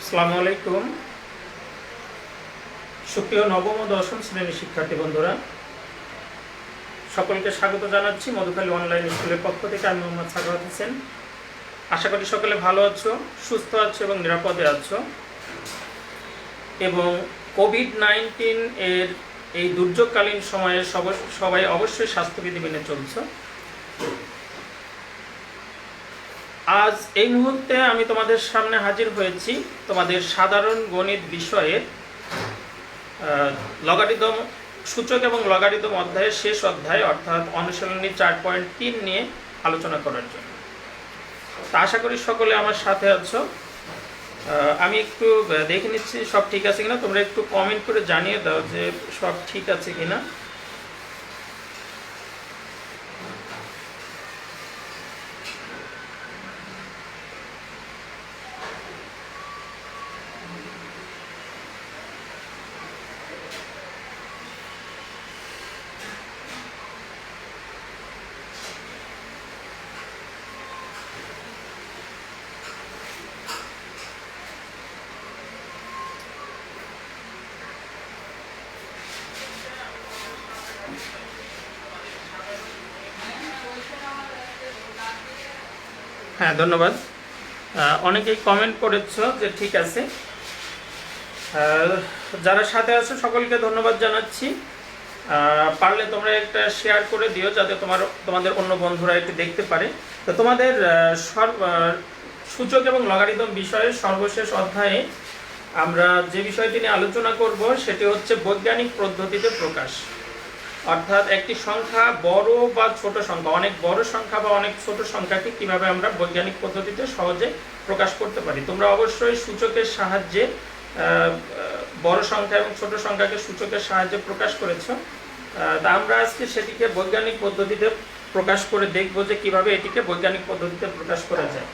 আসসালামু আলাইকুম। সুপ্রিয় নবম ও দশম শ্রেণীর শিক্ষার্থী বন্ধুরা, সকলকে স্বাগত জানাচ্ছি মধুখালী অনলাইন স্কুলের পক্ষ থেকে। আমি মোহাম্মদ সাখাওয়াত হোসেন। আশা করি সকলে ভালো আছো, সুস্থ আছো এবং নিরাপদে আছো। এবং কোভিড-19 এর এই দুর্যোগকালীন সময়ে সবাই অবশ্যই স্বাস্থ্যবিধি মেনে চলছো। আজ এই মুহূর্তে আমি তোমাদের সামনে হাজির হয়েছি তোমাদের সাধারণ গণিত বিষয়ের লগারিদম সূচক এবং লগারিদম অধ্যায়ের শেষ অধ্যায় অর্থাৎ অনুশীলনী 4.3 নিয়ে আলোচনা করার জন্য। তা আশা করি সকলে আমার সাথে আছো। আমি একটু দেখে নিচ্ছি সব ঠিক আছে কিনা। তোমরা একটু কমেন্ট করে জানিয়ে দাও যে সব ঠিক আছে কিনা। হ্যাঁ, ধন্যবাদ। অনেকেই কমেন্ট করেছো যে ঠিক আছে। যারা সাথে আছো সকলকে ধন্যবাদ জানাচ্ছি। পারলে তোমরা একটা শেয়ার করে দিও যাতে তোমাদের অন্য বন্ধুরা একটু দেখতে পারে। তো তোমাদের সূচক এবং লগারিদম বিষয়ের সর্বশেষ অধ্যায়ে আমরা যে বিষয়টি নিয়ে আলোচনা করব সেটি হচ্ছে বৈজ্ঞানিক পদ্ধতিতে প্রকাশ। অর্থাৎ একটি সংখ্যা বড় বা ছোট সংখ্যা, অনেক বড় সংখ্যা বা অনেক ছোট সংখ্যাকে কিভাবে আমরা বৈজ্ঞানিক পদ্ধতিতে সহজে প্রকাশ করতে পারি। তোমরা অবশ্যই সূচকের সাহায্যে বড় সংখ্যা এবং ছোট সংখ্যাকে সূচকের সাহায্যে প্রকাশ করেছো। তা আমরা আজকে সেটিকে বৈজ্ঞানিক পদ্ধতিতে প্রকাশ করে দেখব যে কিভাবে এটিকে বৈজ্ঞানিক পদ্ধতিতে প্রকাশ করা যায়।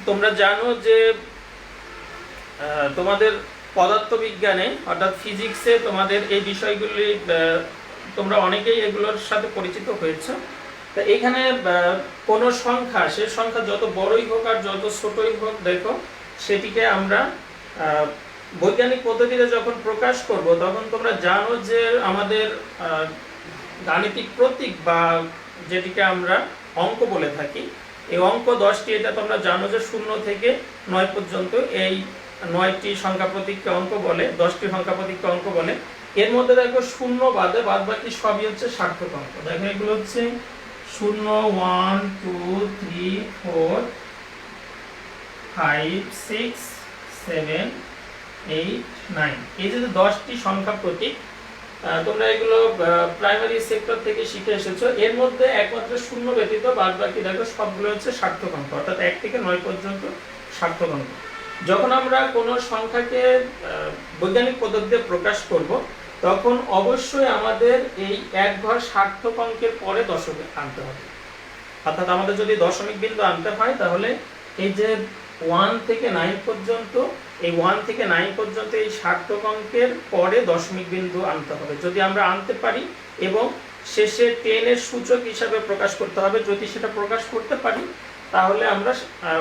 তোমরা জানো যে তোমাদের পদার্থবিজ্ঞানে অর্থাৎ ফিজিক্সে তোমাদের এই বিষয়গুলি তোমরা অনেকেই এগুলোর সাথে পরিচিত হয়েছে। তা এখানে কোনো সংখ্যা, সে সংখ্যা যত বড়ই হোক আর যত ছোটই হোক, দেখো সেটিকে আমরা বৈজ্ঞানিক পদ্ধতিতে যখন প্রকাশ করব তখন তোমরা জানো যে আমাদের গাণিতিক প্রতীক বা যেটিকে আমরা অঙ্ক বলে থাকি, এই অঙ্ক 10টি। এটা তোমরা জানো যে 0 থেকে 9 পর্যন্ত এই 9টি সংখ্যা প্রতীককে অঙ্ক বলে, 10টি সংখ্যা প্রতীককে অঙ্ক বলে। এর মধ্যে দেখো 0 বাদে বাদ বাকি সবই হচ্ছে সার্থক অঙ্ক। দেখো এগুলো হচ্ছে 0, 1, 2, 3, 4, 5, 6, 7, 8, 9, এই যে 10টি সংখ্যা প্রতীক, তোমরা এগুলো প্রাইমারি সেক্টর থেকে শিখে এসেছো। এর মধ্যে একমাত্র 0 ব্যতীত বাদ বাকি দেখো সবগুলো হচ্ছে সার্থক অঙ্ক, অর্থাৎ 1 থেকে 9 পর্যন্ত সার্থক অঙ্ক। যখন আমরা কোনো সংখ্যাকে বৈজ্ঞানিক পদ্ধতিতে প্রকাশ করব তখন অবশ্যই আমাদের এই এক ঘর সার্থক অঙ্কের পরে দশমিক আনতে হবে। অর্থাৎ আমাদের যদি দশমিক বিন্দু আনতে হয় তাহলে এই যে 1 থেকে 9 পর্যন্ত, এই 1 থেকে 9 পর্যন্ত এই সার্থক অঙ্কের পরে দশমিক বিন্দু আনতে হবে। যদি আমরা আনতে পারি এবং শেষে 10 এর সূচক হিসাবে প্রকাশ করতে হবে, যদি সেটা প্রকাশ করতে পারি তাহলে আমরা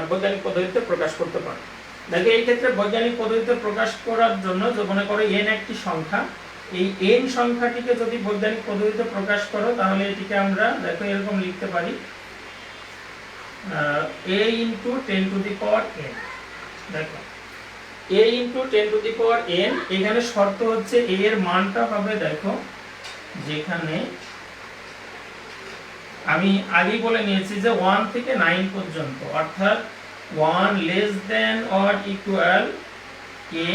বৈজ্ঞানিক পদ্ধতিতে প্রকাশ করতে পারি। দেখো এই ক্ষেত্রে বৈজ্ঞানিক পদ্ধতিতে প্রকাশ করার জন্য মনে করো n একটি সংখ্যা, এই n সংখ্যাটিকে যদি বৈজ্ঞানিক পদ্ধতিতে প্রকাশ করো তাহলে এটিকে আমরা দেখো এরকম লিখতে পারি a into 10 to the power n। দেখো a into 10 to the power n, এখানে শর্ত হচ্ছে a এর মানটা হবে, দেখো যেখানে আমি আগেই বলে নিয়েছি যে 1 থেকে 9 পর্যন্ত, অর্থাৎ 1 less than or equal a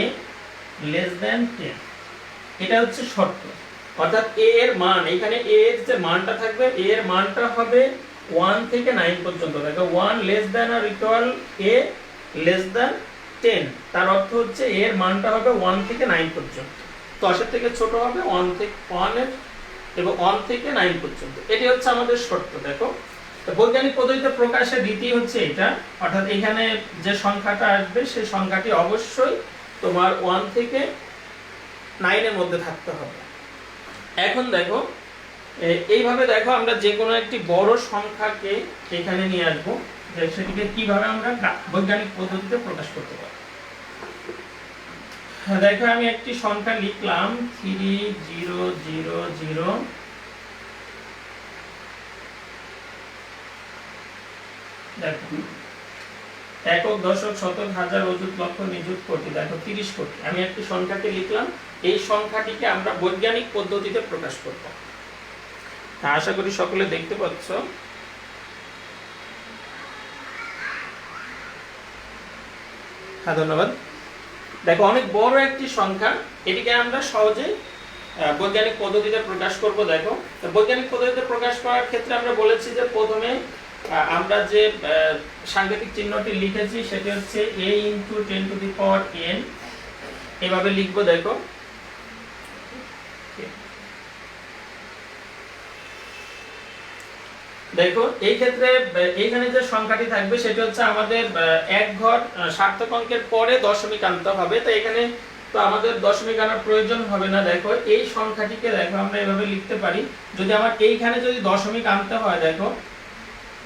less than 10, এটা হচ্ছে শর্ত। অর্থাৎ a এর মান, এখানে a এর যে মানটা থাকবে, a এর মানটা হবে 1 থেকে 9 পর্যন্ত। দেখো 1 less than or equal a less than 10, তার অর্থ হচ্ছে a এর মানটা হবে 1 থেকে 9 পর্যন্ত। 10 এর থেকে ছোট হবে 1 থেকে 1 এর এবং 1 থেকে 9 পর্যন্ত। এটি হচ্ছে আমাদের শর্ত। দেখো বৈজ্ঞানিক পদ্ধতিতে প্রকাশের রীতি হচ্ছে এটা, অর্থাৎ এখানে যে সংখ্যাটা আসবে সেই সংখ্যাটি অবশ্যই তোমার 1 থেকে 9 এর মধ্যে থাকতে হবে। এখন দেখো এইভাবে দেখো আমরা যে কোনো একটি বড় সংখ্যাকে এখানে নিয়ে আসবো, সেটিকে কিভাবে আমরা বৈজ্ঞানিক পদ্ধতিতে প্রকাশ করতে পারি। দেখো আমি একটি সংখ্যা লিখলাম 3000, দেখো একক, দশক, শতক, হাজার, অযুত, লক্ষ, নিযুত, কোটি, দেখো 30 কোটি। আমি একটি সংখ্যাকে লিখলাম, এই সংখ্যাটিকে আমরা বৈজ্ঞানিক পদ্ধতিতে প্রকাশ করব। আশা করি সকলে দেখতে পাচ্ছ। হ্যাঁ, ধন্যবাদ। দেখো অনেক বড় একটি সংখ্যা, এটিকে আমরা সহজে বৈজ্ঞানিক পদ্ধতিতে প্রকাশ করব। দেখো বৈজ্ঞানিক পদ্ধতিতে প্রকাশ করার ক্ষেত্রে আমরা বলেছি যে প্রথমে আমরা যে সাংকেতিক চিহ্নটি লিখেছি সেটি হচ্ছে a × 10⁻n, এভাবে লিখবো। দেখো দেখো এই ক্ষেত্রে এইখানে যে সংখ্যাটি থাকবে সেটি হচ্ছে আমাদের এক ঘর সার্থক অঙ্কের পরে দশমিক আনতে হবে, তো এখানে তো আমাদের দশমিক আনার প্রয়োজন হবে না। দেখো এই সংখ্যাটিকে দেখো আমরা এভাবে লিখতে পারি, যদি আমার এইখানে যদি দশমিক আনতে হয়, দেখো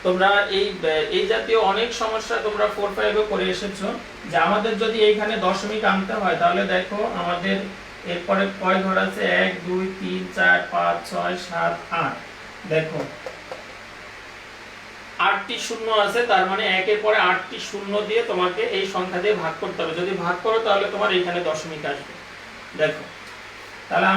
তোমরা এই জাতীয় অনেক সমস্যা তোমরা 4-5 করে এসেছো, যে আমাদের যদি এইখানে দশমিক আনতে হয় তাহলে দেখো আমাদের এরপরে কয় ঘর আছে, 1 2 3 4 5 6 7 8, দেখো 8টি শূন্য আছে, তার মানে একের পরে 8টি শূন্য দিয়ে তোমাকে এই সংখ্যা দিয়ে ভাগ করতে হবে। যদি ভাগ করো তাহলে তোমার এইখানে দশমিক আসবে। দেখো তাহলে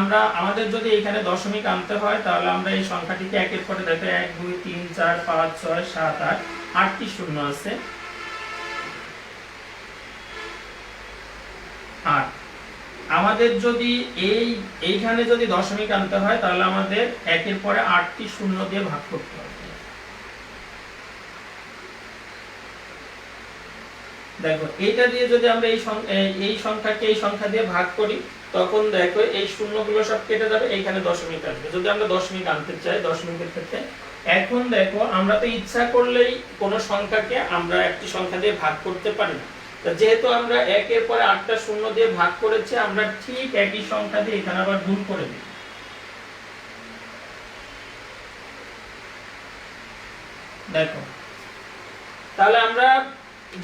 আমাদের যদি এখানে দশমিক আনতে হয় তাহলে আমরা এই সংখ্যাটিকে একের পরে দেখো 1 2 3 4 5 6 7 8, 8টি শূন্য আছে। আর আমাদের যদি এইখানে যদি দশমিক আনতে হয় তাহলে আমাদের একের পরে 8টি শূন্য দিয়ে ভাগ করতে হবে। দেখো এইটা দিয়ে যদি আমরা এই সংখ্যাকে এই সংখ্যা দিয়ে ভাগ করি তখন দেখো এই শূন্যগুলো সব কেটে যাবে, এইখানে দশমিক আসবে। যদি আমরা দশমিক আনতে চাই দশমিকের ক্ষেত্রে, এখন দেখো আমরা তো ইচ্ছা করলেই কোনো সংখ্যাকে আমরা একটি সংখ্যা দিয়ে ভাগ করতে পারি না, যেহেতু আমরা একের পরে 8টা শূন্য দিয়ে ভাগ করেছি, আমরা ঠিক একই সংখ্যা দিয়ে এখানে আবার গুণ করে দিই। দেখো তাহলে আমরা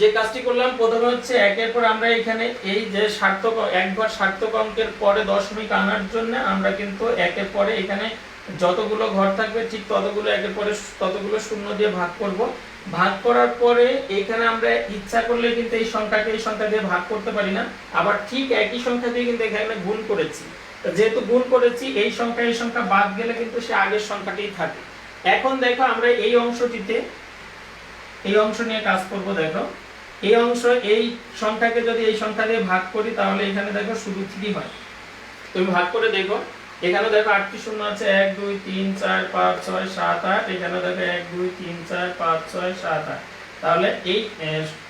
যে কাজটি করলাম, প্রথমে হচ্ছে একের পর আমরা এখানে এই যে সার্থক একবার সার্থক অঙ্কের পরে দশমিক আনার জন্য আমরা কিন্তু একের পরে এখানে যতগুলো ঘর থাকবে ঠিক ততগুলো একের পরে ততগুলো শূন্য দিয়ে ভাগ করব। ভাগ করার পরে এখানে আমরা ইচ্ছা করলে কিন্তু এই সংখ্যাকে এই সংখ্যা দিয়ে ভাগ করতে পারি না, আবার ঠিক একই সংখ্যা দিয়ে কিন্তু এখানে গুণ করেছি। যেহেতু গুণ করেছি, এই সংখ্যা বাদ গেলে কিন্তু সে আগের সংখ্যাটিই থাকে। এখন দেখো আমরা এই অংশটিতে এই অংশ নিয়ে কাজ করব। দেখো এই অংশ এই সংখ্যাকে যদি এই সংখ্যা দিয়ে ভাগ করি তাহলে এখানে দেখো শুধু 3 হয়। তুমি ভাগ করে দেখো, এখানে দেখো 8টি শূন্য আছে, 1 2 3 4 5 6 7 8, এখানে দেখো 1 2 3 4 5 6 7 8। তাহলে এই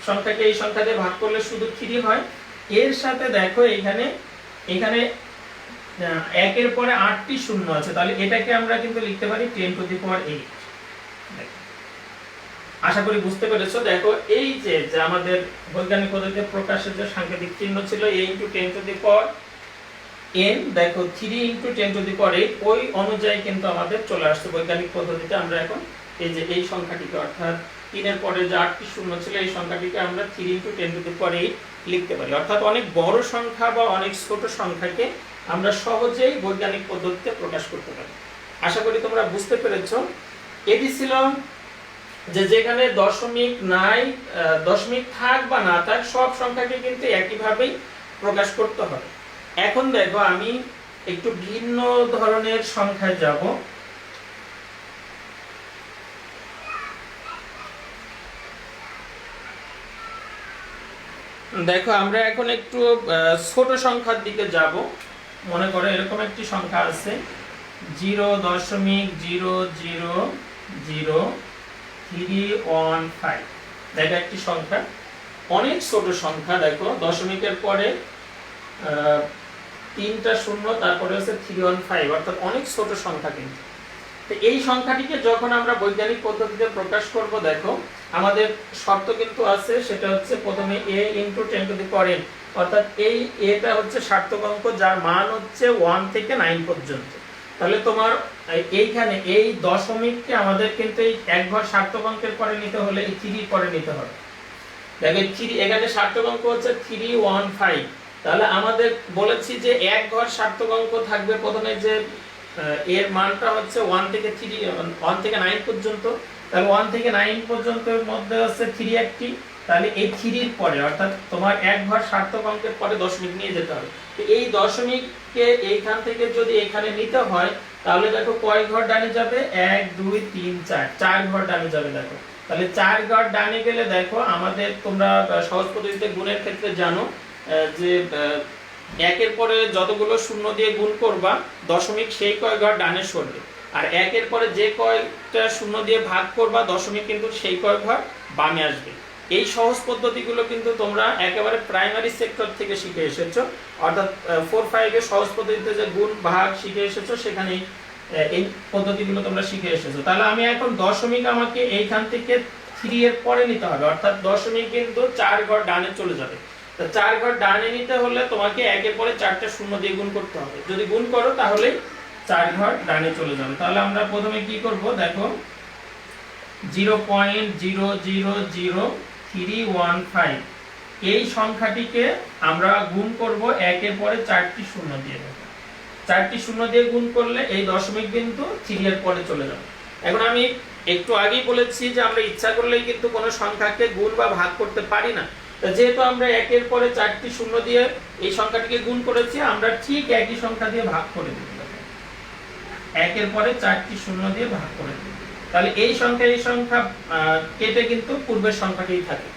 সংখ্যাকে এই সংখ্যা দিয়ে ভাগ করলে শুধু 3 হয়। এর সাথে দেখো এখানে একের পরে 8টি শূন্য আছে, তাহলে এটাকে আমরা কিন্তু লিখতে পারি 10⁸। আশা করি বুঝতে পেরেছো। দেখো এই যে আমাদের বৈজ্ঞানিক পদ্ধতিতে প্রকাশের যে সাংকেতিক চিহ্ন ছিল a × 10⁻n, দেখো 3 × 10⁸, ওই অনুযায়ী কিন্তু আমাদের চলে আসছে বৈজ্ঞানিক পদ্ধতিতে। আমরা এখন এই যে এই সংখ্যাটিকে অর্থাৎ 3 এর পরে যে 8টি শূন্য ছিল এই সংখ্যাটিকে আমরা 3 × 10⁸ লিখতে পারি। অর্থাৎ অনেক বড় সংখ্যা বা অনেক ছোট সংখ্যাকে আমরা সহজেই বৈজ্ঞানিক পদ্ধতিতে প্রকাশ করতে পারি। আশা করি তোমরা বুঝতে পেরেছো। এটি ছিল যে যেখানে দশমিক নাই, দশমিক থাক বা না থাক, সব সংখ্যাকে কিন্তু একইভাবেই প্রকাশ করতে হবে। এখন দেখো আমি একটু ভিন্ন ধরনের সংখ্যায় যাব। দেখো আমরা এখন একটু ছোট সংখ্যার দিকে যাব। মনে করো এরকম একটি সংখ্যা আছে 0.0000315। দেখো একটি সংখ্যা, অনেক ছোট সংখ্যা। দেখো দশমিকের পরে 3টা শূন্য, তারপরে হচ্ছে 315, অর্থাৎ অনেক ছোট সংখ্যা। কিন্তু তো এই সংখ্যাটিকে যখন আমরা বৈজ্ঞানিক পদ্ধতিতে প্রকাশ করব, দেখো আমাদের শর্ত কিন্তু আছে, সেটা হচ্ছে প্রথমে a × 10⁻n, অর্থাৎ এটা হচ্ছে সার্থক অঙ্ক যার মান হচ্ছে 1 থেকে 9 পর্যন্ত। তাহলে তোমার এইখানে এই দশমিককে আমাদের কিন্তু এই এক ঘর সার্থক অঙ্কের পরে নিতে হলে এই 3 পরে নিতে হবে। দেখো 3 এখানে সার্থক অঙ্ক হচ্ছে 315। তাহলে আমাদের বলেছি যে এক ঘর সার্থক অঙ্ক থাকবে প্রথমে যে এর মানটা হচ্ছে 1 থেকে 9 পর্যন্ত। তাহলে 1 থেকে 9 পর্যন্তের মধ্যে হচ্ছে 3 একটি। তাহলে এই 3 এর পরে অর্থাৎ তোমার এক ঘর সার্থক অঙ্কের পরে দশমিক নিয়ে যেতে হবে। তো এই দশমিককে এইখান থেকে যদি এখানে নিতে হয় তাহলে দেখো কয় ঘর ডানে যাবে, 1 2 3 4, 4 ঘর ডানে যাবে। দেখো তাহলে 4 ঘর ডানে গেলে দেখো আমাদের তোমরা সহজ পদ্ধতিতে গুণের ক্ষেত্রে জানো যে একের পরে যতগুলো শূন্য দিয়ে গুণ করবা দশমিক সেই কয় ঘর ডানে সরবে, আর একের পরে যে কয়টা শূন্য দিয়ে ভাগ করবা দশমিক কিন্তু সেই কয় ঘর বামে আসবে। এই সহজ পদ্ধতিগুলো কিন্তু তোমরা একেবারে প্রাইমারি সেক্টর থেকে শিখে এসেছো, অর্থাৎ 4-5 এর সহজ পদ্ধতিতে যে গুণ ভাগ শিখে এসেছো সেখানে এই পদ্ধতিগুলো তোমরা শিখে এসেছো। তাহলে আমি এখন দশমিক আমাকে এইখান থেকে 3 এর পরে নিতে হবে, অর্থাৎ দশমিক কিন্তু 4 ঘর ডানে চলে যাবে। তো 4 ঘর ডানে নিতে হলে তোমাকে একের পরে 4টা শূন্য দিয়ে গুণ করতে হবে। যদি গুণ করো তাহলে 4 ঘর ডানে চলে যাবে। তাহলে আমরা প্রথমে কি করব, দেখো 0.0000315 এই সংখ্যাটিকে আমরা গুণ করব একের পরে 4টি শূন্য দিয়ে। দেখো 4টি শূন্য দিয়ে গুণ করলে এই দশমিক কিন্তু 3 এর পরে চলে যাবে। এখন আমি একটু আগেই বলেছি যে আমরা ইচ্ছা করলেই কিন্তু কোনো সংখ্যাকে গুণ বা ভাগ করতে পারি না। যেহেতু আমরা একের পরে 4টি শূন্য দিয়ে এই সংখ্যাটিকে গুণ করেছি, আমরা ঠিক একই সংখ্যা দিয়ে ভাগ করে দেব। একের পরে 4টি শূন্য দিয়ে ভাগ করে দেব। তাহলে এই সংখ্যা কেটে কিন্তু পূর্বের সংখ্যাটিই থাকে।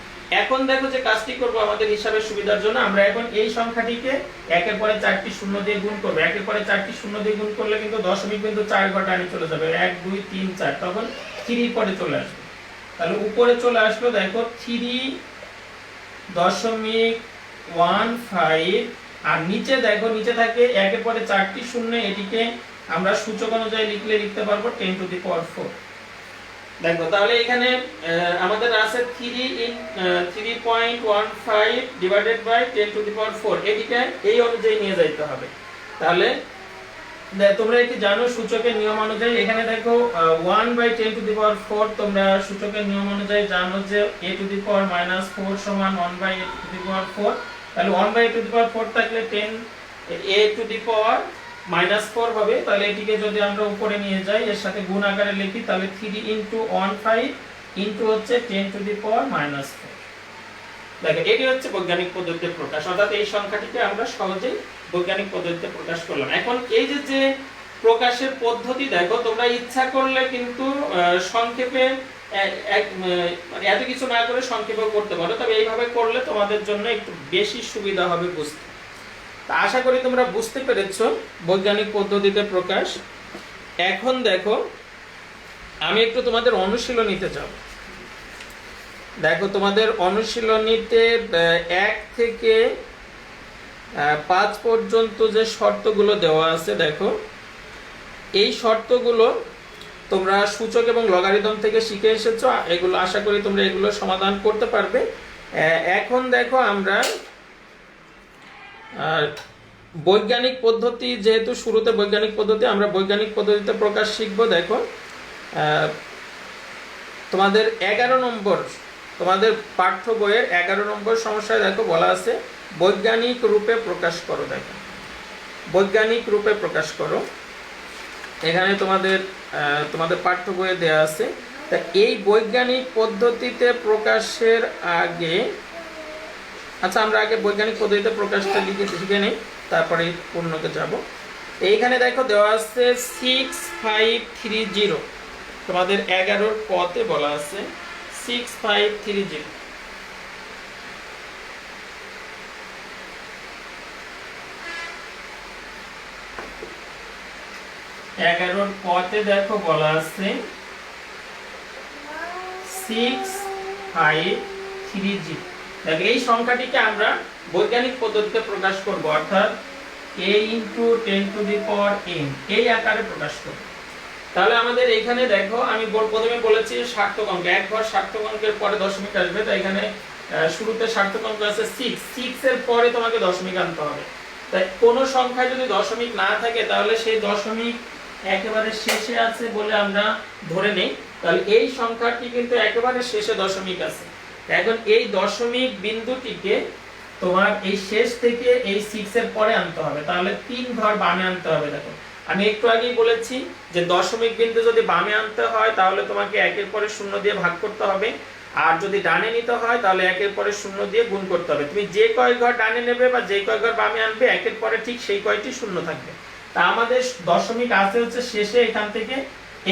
এখন দেখো যে কাজটি করব আমাদের হিসাবের সুবিধার জন্য, আমরা এখন এই সংখ্যাটিকে একের পরে 4টি শূন্য দিয়ে গুণ করব। একের পরে 4টি শূন্য দিয়ে গুণ করলে কিন্তু দশমিক কিন্তু 4 ঘর ডানে চলে যাবে, 1 2 3 4, তখন 3 পরে চলে আসবে। তাহলে উপরে চলে আসলো দেখো 3.15, আর নিচে দেখো নিচে থাকে একের পরে 4টি শূন্য, এটিকে আমরা সূচক অনুযায়ী লিখতে পারবো 10 to the power 4। দেখো তাহলে এখানে আমাদের আছে 3.15 divided by 10 to the power 4, এটিকে এই অনুযায়ী নিয়ে যাইতে হবে। তাহলে তোমরা এটি জানো সূচকের নিয়ম অনুযায়ী। এখানে দেখো 1/10 to the power 4, তোমরা সূচকের নিয়ম অনুযায়ী জানো যে a to the power -4 সমান 1/a to the power 4। তাহলে 1/a to the power 4 থাকলে 10 a to the power -4 হবে। তাহলে এটিকে যদি আমরা উপরে নিয়ে যাই এর সাথে গুণ আকারে লিখি তাহলে 3 * 15 ইনটু হচ্ছে 10 to the power -4। দেখো এটি হচ্ছে বৈজ্ঞানিক পদ্ধতিতে প্রকাশ, অর্থাৎ এই সংখ্যাটিকে আমরা সহজেই বৈজ্ঞানিক পদ্ধতিতে প্রকাশ করলাম। এখন এই যে প্রকাশের পদ্ধতি দেখো তোমরা ইচ্ছা করলে কিন্তু সংক্ষেপে এত কিছু না করে সংক্ষেপে করতে পারো, তবে এইভাবে করলে তোমাদের জন্য একটু বেশি সুবিধা হবে বুঝতে। তা আশা করি তোমরা বুঝতে পেরেছো বৈজ্ঞানিক পদ্ধতিতে প্রকাশ। এখন দেখো আমি একটু তোমাদের অনুশীলনীতে যাব। দেখো তোমাদের অনুশীলনীতে 1 থেকে 5 পর্যন্ত যে শর্তগুলো দেওয়া আছে, দেখো এই শর্তগুলো তোমরা সূচক এবং লগারিদম থেকে শিখে এসেছো, এগুলো আশা করি তোমরা এগুলো সমাধান করতে পারবে। এখন দেখো আমরা বৈজ্ঞানিক পদ্ধতি, যেহেতু শুরুতে বৈজ্ঞানিক পদ্ধতি, আমরা বৈজ্ঞানিক পদ্ধতিতে প্রকাশ শিখব। দেখো তোমাদের 11 নম্বর তোমাদের পাঠ্য বইয়ের 11 নম্বর সমস্যায় দেখো বলা আছে বৈজ্ঞানিক রূপে প্রকাশ করো। দেখো বৈজ্ঞানিক রূপে প্রকাশ করো, এখানে তোমাদের পাঠ্য বইয়ে দেওয়া আছে। তা এই বৈজ্ঞানিক পদ্ধতিতে প্রকাশের আগে, আচ্ছা আমরা আগে বৈজ্ঞানিক পদ্ধতিতে প্রকাশটা লিখে নেই, তারপরে পূর্ণকে যাব। এইখানে দেখো দেওয়া আছে 6530, তোমাদের 11 পথে বলা আছে 6530। 11 পথে দেখো বলা আছে 6530। দেখো এই সংখ্যাটিকে আমরা বৈজ্ঞানিক পদ্ধতিতে প্রকাশ করব, অর্থাৎ a * 10 to the power n এই আকারে প্রকাশ করব। তাহলে আমাদের এখানে দেখো আমি প্রথমে বলেছি সার্থক অঙ্ক, এক ঘর সার্থক অঙ্কের পরে দশমিক আসবে। তাই এখানে শুরুতে সার্থক অঙ্ক আছে 6 এর পরে তোমাকে দশমিক আনতে হবে। তাই কোন সংখ্যায় যদি দশমিক না থাকে তাহলে সেই দশমিক একেবারে শেষে আছে বলে আমরা ধরে নেই, তাহলে এই সংখ্যাটি কিন্তু একেবারে শেষে দশমিক আছে। এখন এই দশমিক বিন্দুটিকে তোমার এই শেষ থেকে এই 6 এর পরে আনতে হবে, তাহলে 3 ঘর বামে আনতে হবে। দেখো আমি একটু আগেই বলেছি যে দশমিক বিন্দু যদি বামে আনতে হয় তাহলে তোমাকে 1 এর পরে 0 দিয়ে ভাগ করতে হবে, আর যদি ডানে নিতে হয় তাহলে 1 এর পরে 0 দিয়ে গুণ করতে হবে। তুমি যে কয় ঘর ডানে নেবে বা যে কয় ঘর বামে আনবে 1 এর পরে ঠিক সেই কয়টি 0 থাকবে। তা আমাদের দশমিক আছে হচ্ছে শেষে, এখান থেকে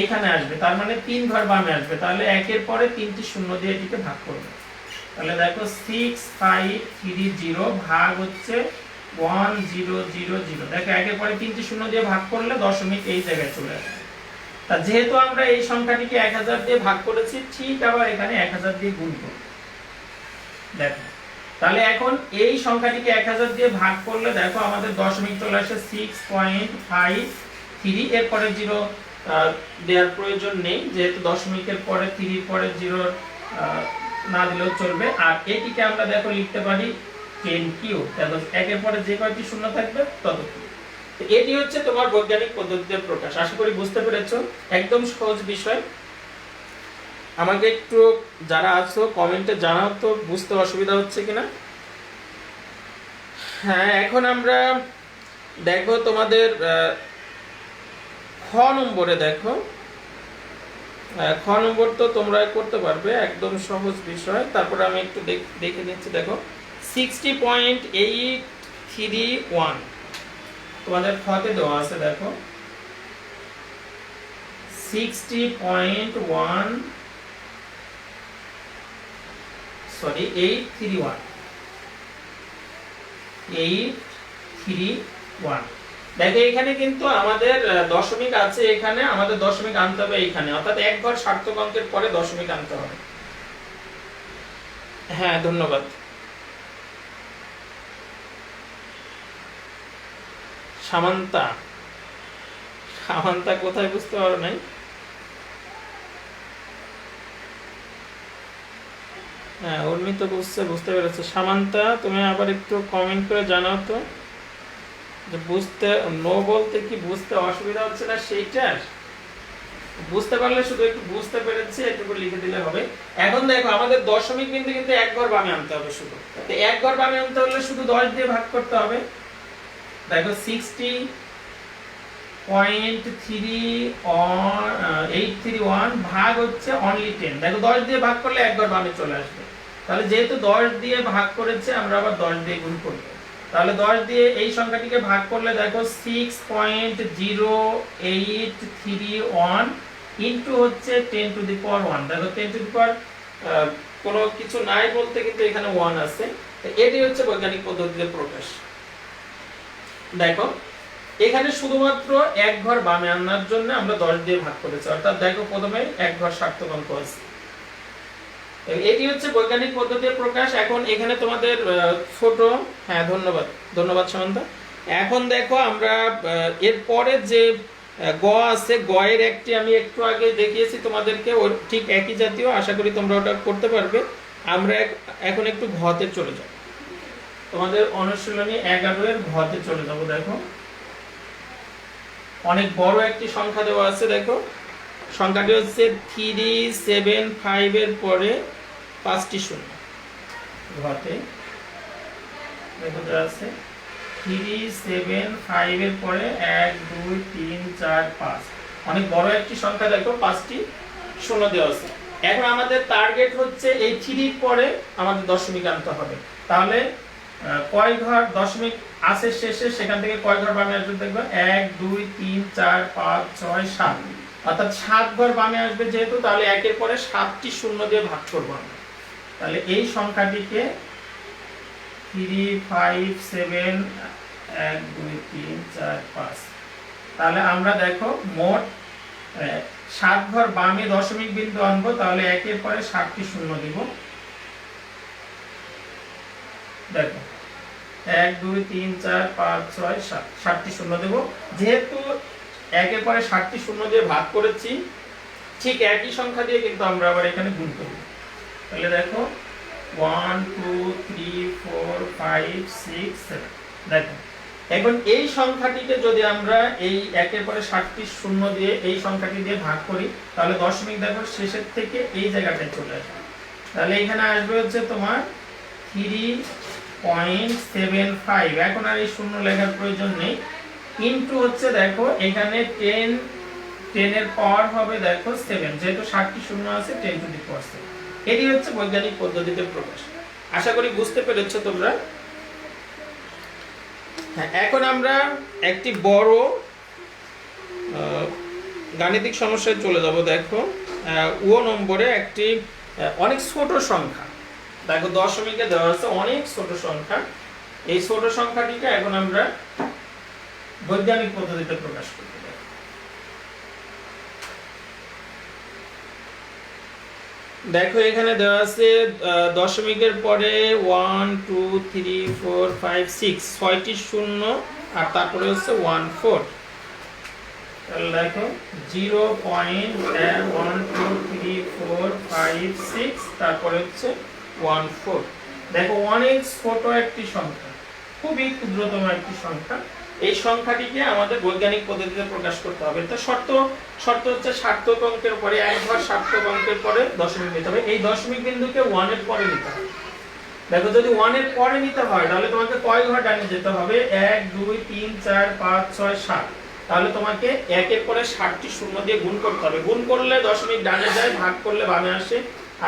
এখানে আসবে, তার মানে 3 ঘর বামে আসবে, তাহলে 1 এর পরে 3টি 0 দিয়ে এটিকে ভাগ করবে। তাহলে দেখো 6530 ভাগ হচ্ছে 1000। দেখো 1 এর পরে 3টি 0 দিয়ে ভাগ করলে দশমিক এই জায়গায় চলে আসবে। তা যেহেতু আমরা এই সংখ্যাটিকে 1000 দিয়ে ভাগ করেছি, ঠিক আবার এখানে 1000 দিয়ে গুণ করব। দেখো তাহলে এখন এই সংখ্যাটিকে 1000 দিয়ে ভাগ করলে দেখো আমাদের দশমিক চলে আসে 6.53। এর পরে 0 দেওয়ার প্রয়োজন নেই, যেহেতু দশমিকের পরে 3 এর পরে 0 না দিলেও চলবে। আর এটিকে আমরা দেখো লিখতে পারি 10 কিউব। দেখো 1 এর পরে যে কয়টি 0 থাকবে তত কিউব। এটি হচ্ছে তোমার বৈজ্ঞানিক পদ্ধতিতে প্রকাশ। আশা করি বুঝতে পেরেছো, একদম সহজ বিষয়। আমাকে একটু যারা আছো কমেন্টে জানাও তো বুঝতে অসুবিধা হচ্ছে কিনা। হ্যাঁ, এখন আমরা দেখো তোমাদের খ নম্বরে, দেখো খ নম্বর তো তোমরা করতে পারবে, একদম সহজ বিষয়। তারপরে আমি একটু দেখে নিচ্ছি। দেখো 60.831 তোমাদের খতে দেওয়া আছে। দেখো 831। দেখো এখানে কিন্তু আমাদের দশমিক আছে, এখানে আমাদের দশমিক আনতে হবে এইখানে, অর্থাৎ এক ঘর সার্থক অঙ্কের পরে দশমিক আনতে হবে। হ্যাঁ, ধন্যবাদ। সামান্তা কোথায় বুঝতে পারো নাই? হ্যাঁ, উর্মি তো বুঝতে পেরেছে। সামান্তা তুমি আবার একটু কমেন্ট করে জানাও তো যে বুঝতে নো বলতে কি বুঝতে অসুবিধা হচ্ছে না সেইটা। বুঝতে পারলে শুধু একটু বুঝতে পেরেছি এটুকু লিখে দিলে হবে। এখন দেখো আমাদের দশমিক বিন্দু কিন্তু এক ঘর বামে আনতে হবে শুধু। তো এক ঘর বামে আনতে হলে শুধু 10 দিয়ে ভাগ করতে হবে। দেখো 60.831 ভাগ হচ্ছে অনলি 10। দেখো 10 দিয়ে ভাগ করলে এক ঘর বামে চলে আসবে। তাহলে যেহেতু 10 দিয়ে ভাগ করেছে আমরা আবার 10 দিয়ে গুণ করব। তাহলে 10 দিয়ে এই সংখ্যাটিকে ভাগ করলে দেখো 6.0831 ইনটু হচ্ছে 10 টু দি পাওয়ার 1। দেখো 10 টু দি পাওয়ার কোনো কিছু নাই বলতে কিন্তু এখানে 1 আছে। এটি হচ্ছে বৈজ্ঞানিক পদ্ধতিতে প্রকাশ। দেখো এখানে শুধুমাত্র এক ঘর বামে আনার জন্য আমরা 10 দিয়ে ভাগ করেছি, অর্থাৎ দেখো প্রথমে এক ঘর সার্থক অঙ্ক আছে। এটি হচ্ছে বৈজ্ঞানিক পদ্ধতির প্রকাশ। এখন এখানে তোমাদের ছোট, হ্যাঁ ধন্যবাদ সামন্ত। এখন দেখো আমরা এর পরে যে গ আছে, গ এর একটি আমি একটু আগে দেখিয়েছি তোমাদেরকে, ওর ঠিক একই জাতীয়, আশা করি তোমরা ওটা করতে পারবে। আমরা এখন একটু ঘতে চলে যাব, তোমাদের অনুশীলনী 11 এর ঘতে চলে যাব। দেখো অনেক বড় একটি সংখ্যা দেওয়া আছে। দেখো সংখ্যাটি হচ্ছে 375 এর পরে 5টি শূন্য। ঘতে দেখো দেওয়া আছে 375 এর পরে 1 2 3 4 5, অনেক বড় একটি সংখ্যা। দেখো 5টি শূন্য দেওয়া আছে। এখন আমাদের টার্গেট হচ্ছে এই 3 এর পরে আমাদের দশমিক আনতে হবে। তাহলে কয় ঘর দশমিক আছে শেষে, সেখান থেকে কয় ঘর বামে আসবে দেখবে 1 2 3 4 5 6 7, অর্থাৎ 7 ঘর বামে আসবে যেহেতু, তাহলে 1 এর পরে 7টি শূন্য দিয়ে ভাগ করব আমরা। তাহলে এই সংখ্যাটিকে 357 1 2 3 4 5, তাহলে আমরা দেখো মোট 7 ঘর বামে দশমিক বিন্দু আনবো। তাহলে 1 এর পরে 7টি শূন্য দিব। দেখো 1 2 3 4 5 6 7, 7টি শূন্য দেব। যেহেতু 1 এর পরে 7টি শূন্য দিয়ে ভাগ করেছি, ঠিক একই সংখ্যা দিয়ে কিন্তু আমরা আবার এখানে গুণ করব। তাহলে দেখো 1 2 3 4 5 6 7, দেখো এখন এই সংখ্যাটিকে যদি আমরা এই একের পরে 60টি শূন্য দিয়ে এই সংখ্যাটি দিয়ে ভাগ করি, তাহলে দশমিক দেখো শেষের থেকে এই জায়গাটায় চলে আসবে। তাহলে এখানে আসবে হচ্ছে তোমার 3.75। এখন আর এই শূন্য লেখার প্রয়োজন নেই, ইনটু হচ্ছে দেখো এখানে 10 এর পাওয়ার হবে দেখো 7, যেহেতু 60টি শূন্য আছে 10 টু দি পাওয়ার 7। এটি হচ্ছে বৈজ্ঞানিক পদ্ধতিতে প্রকাশ। আশা করি বুঝতে পেরেছো তোমরা। হ্যাঁ, এখন আমরা একটি বড় গাণিতিক সমস্যায় চলে যাব। দেখো ও নম্বরে একটি অনেক ছোট সংখ্যা, দেখো দশমিকে দেওয়া আছে অনেক ছোট সংখ্যা। এই ছোট সংখ্যাটিকে এখন আমরা বৈজ্ঞানিক পদ্ধতিতে প্রকাশ করতে পারি। দেখো এখানে দেওয়া আছে দশমিকের পরে 1 2 3 4 5 6 ছয়টি শূন্য আর তারপরে হচ্ছে 14। তাহলে দেখো 0.12345 তারপরে হচ্ছে 14। দেখো অনেক ছোট একটি সংখ্যা, খুবই ক্ষুদ্রতম একটি সংখ্যা। এই সংখ্যাটিকে আমাদের বৈজ্ঞানিক পদ্ধতিতে প্রকাশ করতে হবে। তো শর্ত হচ্ছে সার্থক অঙ্কের পরে একবার সার্থক অঙ্কের পরে দশমিক নিতে হবে। এই দশমিক বিন্দুকে 1 এর পরে নিতে হবে। দেখো যদি 1 এর পরে নিতে হয় তাহলে তোমাকে কয় ঘর ডানে যেতে হবে? 1 2 3 4 5 6 7। তাহলে তোমাকে 1 এর পরে 60টি শূন্য দিয়ে গুণ করতে হবে। গুণ করলে দশমিক ডানে যায়, ভাগ করলে বামে আসে,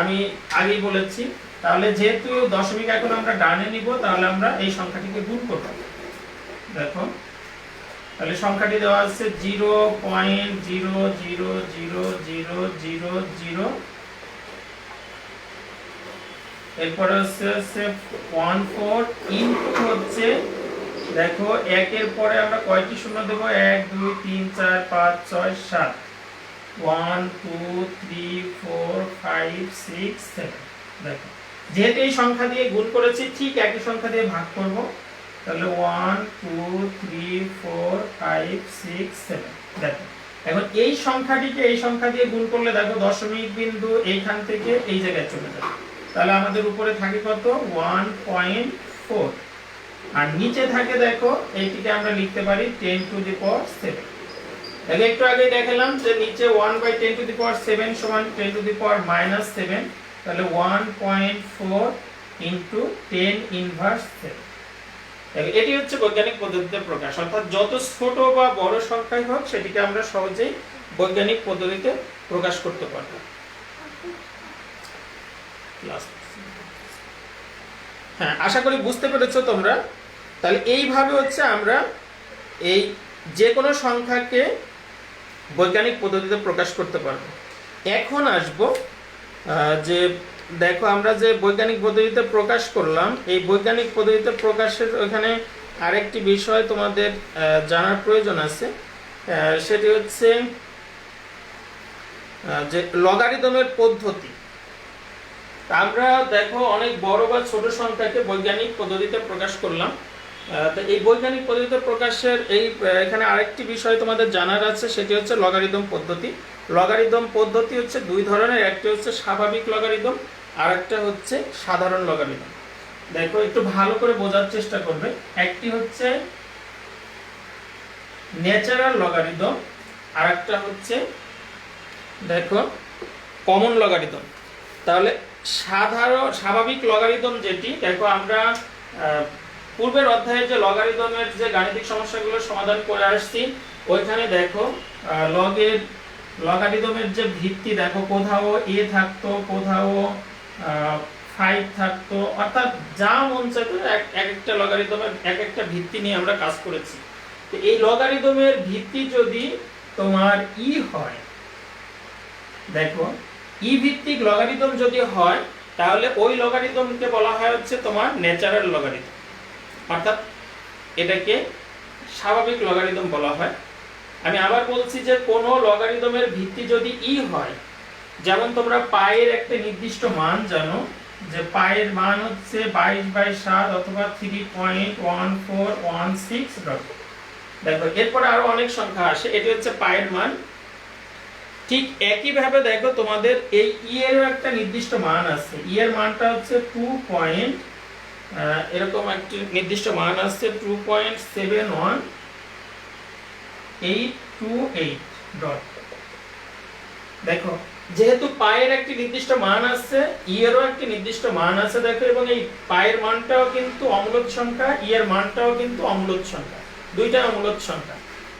আমি আগেই বলেছি। তাহলে যেহেতু দশমিক এখন আমরা ডানে নিব, তাহলে আমরা এই সংখ্যাটিকে গুণ করব। দেখো তাহলে সংখ্যাটি দেওয়া আছে 0.0000000। এরপরে হচ্ছে 14 ইনটু হচ্ছে দেখো 1 এর পরে আমরা কয়টি শূন্য দেব? 1 2 3 4 5 6 7। 1 2 3 4 5 6 7। দেখো যেহেতু এই সংখ্যা দিয়ে গুণ করেছি, ঠিক একই সংখ্যা দিয়ে ভাগ করব। তাহলে 1 2 3 4 5 6 7। দেখো এখন এই সংখ্যাটিকে এই সংখ্যা দিয়ে গুণ করলে দেখো দশমিক বিন্দু এইখান থেকে এই জায়গায় চলে যাবে। তাহলে আমাদের উপরে থাকে কত? 1.4। আর নিচে থাকে দেখো এইটিকে আমরা লিখতে পারি 10 টু দি পাওয়ার 7। তাহলে একটু আগে দেখালাম যে নিচে 1/10 টু দি পাওয়ার 7 সমান 10 টু দি পাওয়ার -7। তাহলে 1.4 ইনটু 10 ইনভার্স 7। এটি হচ্ছে বৈজ্ঞানিক পদ্ধতিতে প্রকাশ। অর্থাৎ যত ছোট বা বড় সংখ্যাই হোক সেটিকে আমরা সহজেই বৈজ্ঞানিক পদ্ধতিতে প্রকাশ করতে পারব। হ্যাঁ, আশা করি বুঝতে পেরেছো তোমরা। তাহলে এইভাবে হচ্ছে আমরা এই যে কোনো সংখ্যাকে বৈজ্ঞানিক পদ্ধতিতে প্রকাশ করতে পারবো। এখন আসবো যে দেখো আমরা যে বৈজ্ঞানিক পদ্ধতিতে প্রকাশ করলাম, এই বৈজ্ঞানিক পদ্ধতিতে প্রকাশের ওখানে আরেকটি বিষয় তোমাদের জানার প্রয়োজন আছে। সেটি হচ্ছে যে লগারিদমের পদ্ধতি। আমরা দেখো অনেক বড় বা ছোট সংখ্যাকে বৈজ্ঞানিক পদ্ধতিতে প্রকাশ করলাম। তো এই বৈজ্ঞানিক পদ্ধতিতে প্রকাশের এখানে আরেকটি বিষয় তোমাদের জানার আছে, সেটি হচ্ছে লগারিদম পদ্ধতি। লগারিদম পদ্ধতি হচ্ছে দুই ধরনের, একটি হচ্ছে স্বাভাবিক লগারিদম আর একটা হচ্ছে সাধারণ লগারিদম। দেখো একটু ভালো করে বোঝার চেষ্টা করবে। একটি হচ্ছে ন্যাচারাল লগারিদম আর একটা হচ্ছে দেখো কমন লগারিদম। তাহলে স্বাভাবিক লগারিদম যেটি, দেখো আমরা পূর্বের অধ্যায়ে যে লগারিদমের যে গাণিতিক সমস্যাগুলো সমাধান করে আসছি, ওইখানে দেখো লগারিদমের যে ভিত্তি দেখো কোথাও a থাকতো, কোথাও 5 থাকতো, অর্থাৎ যা মন চাইতো এক একটা লগারিদমের এক একটা ভিত্তি নিয়ে আমরা কাজ করেছি। তো এই লগারিদমের ভিত্তি যদি তোমার ই হয়, দেখো ই ভিত্তিক লগারিদম যদি হয়, তাহলে ওই লগারিদমকে বলা হয় হচ্ছে তোমার ন্যাচারাল লগারিদম, অর্থাৎ এটাকে স্বাভাবিক লগারিদম বলা হয়। আমি আবার বলছি যে কোন লগারিদমের ভিত্তি যদি ই হয়, যেমন তোমরা পায়ের একটা নির্দিষ্ট মান জানো যে পায়ের মান হচ্ছে 22/7 অথবা 3.1416। দেখো এরপরে আরো অনেক সংখ্যা আসে, এটি হচ্ছে পায়ের মান। ঠিক একই ভাবে দেখো তোমাদের এই ই এর একটা নির্দিষ্ট মান আছে, ই এর মানটা হচ্ছে 2.0 এরকম একটি নির্দিষ্ট মান আসছে 2.71828 ডট। দেখো যেহেতু পায়ের একটি নির্দিষ্ট মান আছে, ই এরও একটি নির্দিষ্ট মান আছে, দেখো, এবং এই পায়ের মানটাও কিন্তু অমূলদ সংখ্যা, ই এর মানটাও কিন্তু অমূলদ সংখ্যা, দুইটা অমূলদ সংখ্যা।